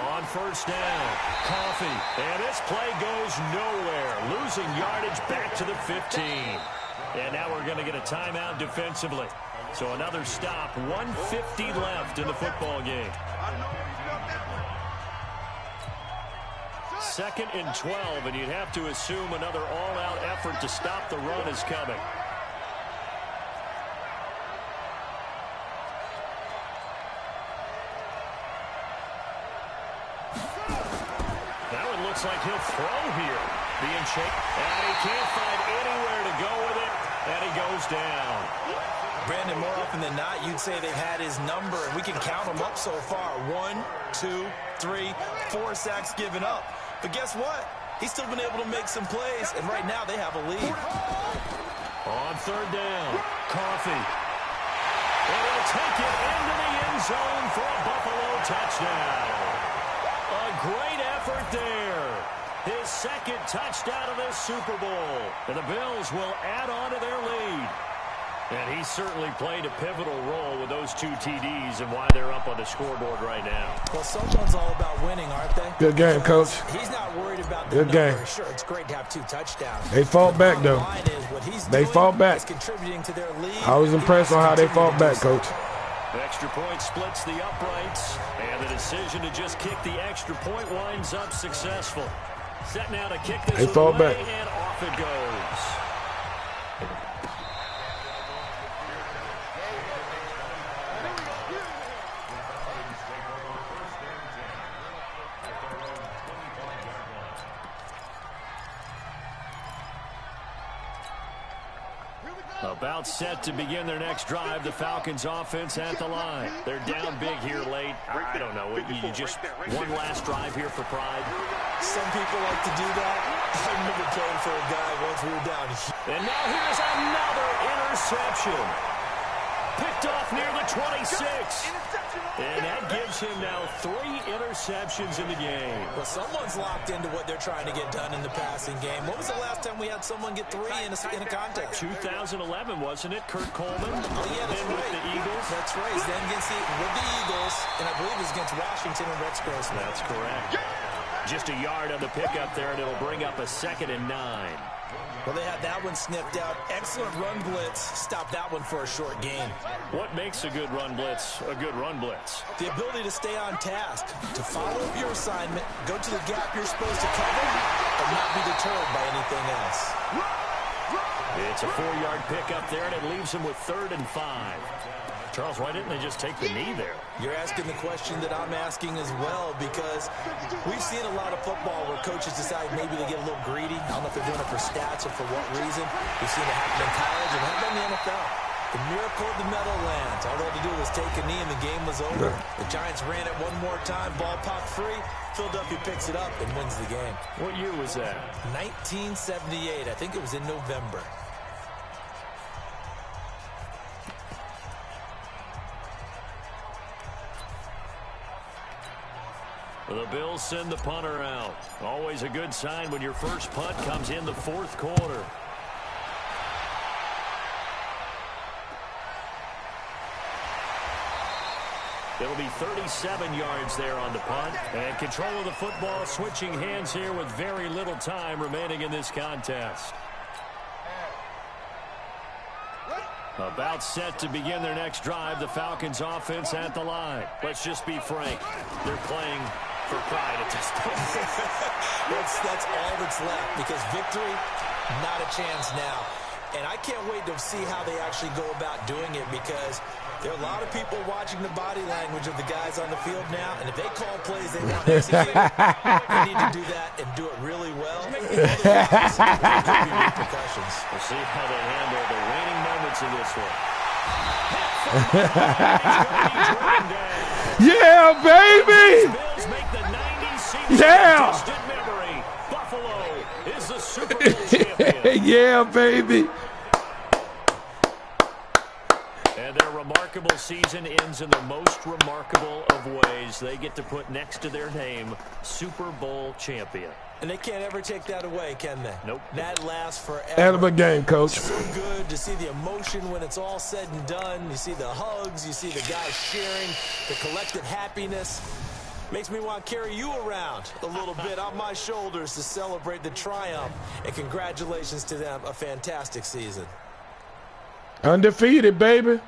On first down, Coffee. And this play goes nowhere. Losing yardage back to the 15. And now we're going to get a timeout defensively. So another stop, 1:50 left in the football game. 2nd and 12, and you'd have to assume another all-out effort to stop the run is coming. Now it looks like he'll throw here. Being shaken, and he can't find anywhere to go with it, and he goes down. Brandon, more often than not, you'd say they've had his number, and we can count them up so far. 1, 2, 3, 4 sacks given up. But guess what? He's still been able to make some plays, and right now they have a lead. On third down, Coffee. And he'll take it into the end zone for a Buffalo touchdown. A great effort there. His 2nd touchdown of this Super Bowl. And the Bills will add on to their lead. And he certainly played a pivotal role with those 2 TDs and why they're up on the scoreboard right now. Well, someone's all about winning, aren't they? Good game, Coach. He's not worried about the Good number. game. Sure, it's great to have 2 touchdowns. They fought back, though. They fought back. Contributing to their lead. I was impressed on how they fought back, Coach. The extra point splits the uprights, and the decision to just kick the extra point winds up successful. Set now to kick this They fought away, back. and off it goes. About set to begin their next drive. The Falcons offense at the line. They're down big here late. I don't know. You just one last drive here for pride. Some people like to do that. I remember playing for a guy once we were down. And now here's another interception. Picked off near the 26. And that gives him now 3 interceptions in the game. Well, someone's locked into what they're trying to get done in the passing game. When was the last time we had someone get 3 in a contest? 2011, wasn't it? Kurt Coleman. Oh, yeah, that's then right. with the Eagles. That's right. He's then with the Eagles, and I believe it was against Washington and Rex Grossman. That's correct. Just a yard on the pickup there, and it'll bring up a 2nd and 9. Well, they had that one sniffed out. Excellent run blitz. Stop that one for a short gain. What makes a good run blitz a good run blitz? The ability to stay on task, to follow up your assignment, go to the gap you're supposed to cover, and not be deterred by anything else. It's a 4-yard pickup there, and it leaves him with 3rd and 5. Charles, why didn't they just take the knee there? You're asking the question that I'm asking as well, because we've seen a lot of football where coaches decide maybe they get a little greedy. I don't know if they're doing it for stats or for what reason. We've seen it happen in college and happen in the NFL. The miracle of the Meadowlands. All they had to do was take a knee and the game was over. The Giants ran it one more time, ball popped free. Philadelphia picks it up and wins the game. What year was that? 1978. I think it was in November. The Bills send the punter out. Always a good sign when your first punt comes in the 4th quarter. It'll be 37 yards there on the punt. And control of the football, switching hands here with very little time remaining in this contest. About set to begin their next drive, the Falcons offense at the line. Let's just be frank. They're playing for pride at this point. that's all that's left, because victory, not a chance now. And I can't wait to see how they actually go about doing it, because there are a lot of people watching the body language of the guys on the field now, and if they call plays they want to execute, they need to do that and do it really well. Otherwise, there could be repercussions. We'll see how they handle the waning moments of this one. Yeah, baby! Bills make the 90s seem Yeah! distant memory. Buffalo is the Super Bowl champion. Yeah, baby! And their remarkable season ends in the most remarkable of ways. They get to put next to their name, Super Bowl champion. And they can't ever take that away, can they? Nope. That lasts forever. Hell of a game, coach. So good to see the emotion when it's all said and done. You see the hugs. You see the guys sharing, the collective happiness. Makes me want to carry you around a little bit on my shoulders to celebrate the triumph. And congratulations to them. A fantastic season. Undefeated, baby.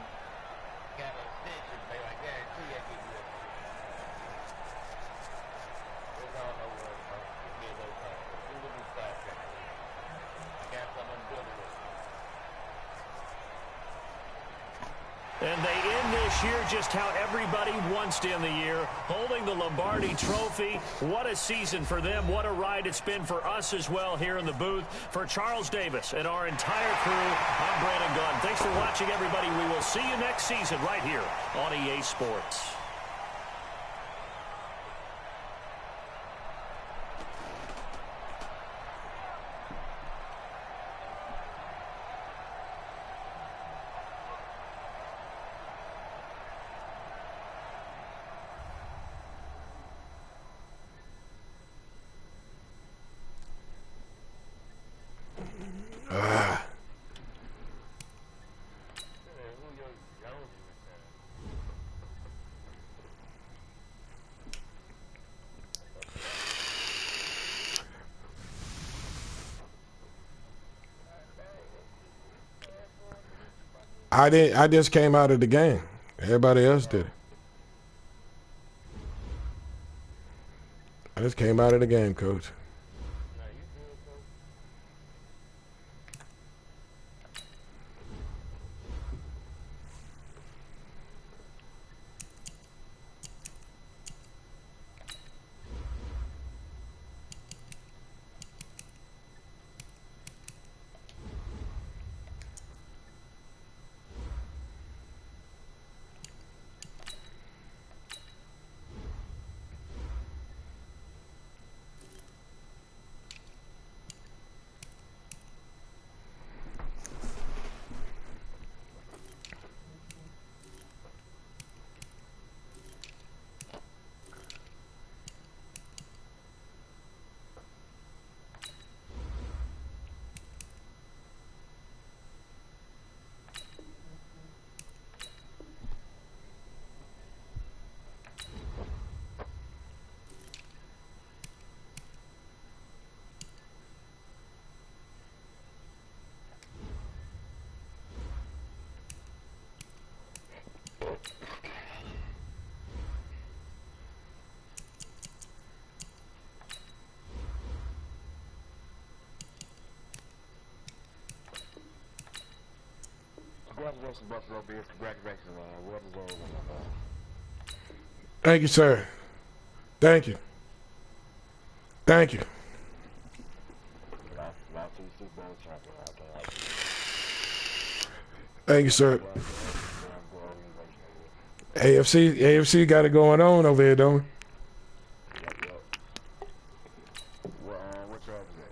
And they end this year just how everybody wants to end the year, holding the Lombardi Trophy. What a season for them. What a ride it's been for us as well here in the booth. For Charles Davis and our entire crew, I'm Brandon Gunn. Thanks for watching, everybody. We will see you next season right here on EA Sports. I just came out of the game. Everybody else did it. I just came out of the game, coach. Congratulations, Buffalo Bills. Congratulations, well deserved. Thank you, sir. Thank you. Thank you. Last two Super Bowl champion out there. Thank you, sir. AFC got it going on over here, don't we? What's up with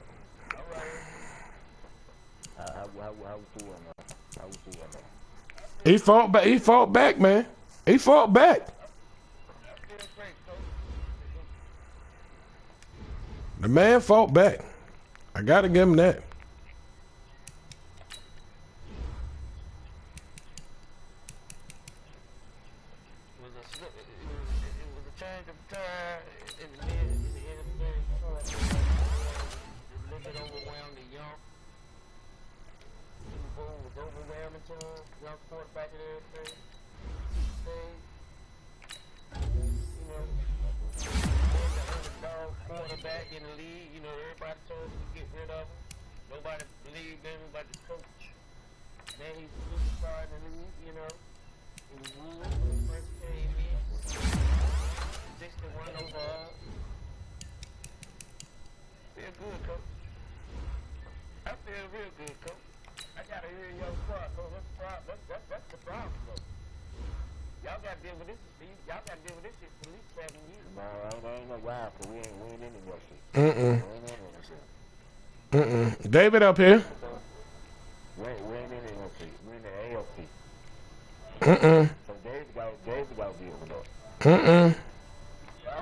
that? How we doing now? How we doing now? He fought back. He fought back, man. He fought back. The man fought back. I gotta give him that. Quarterback in the league, you know, everybody told him to get rid of him. Nobody believed him but the coach. Then he's a superstar in the league, you know. He was Wood when he first came in. 61 overall. Feel good, coach. I feel real good, coach. I gotta hear your part, coach. That's the problem, coach. Y'all gotta deal with this. Y'all gotta deal with this shit for at least 7 years. No, I ain't no wild, cause we ain't in the shit. David up here. We ain't in the shit. We in the AFC. So David got to deal with that.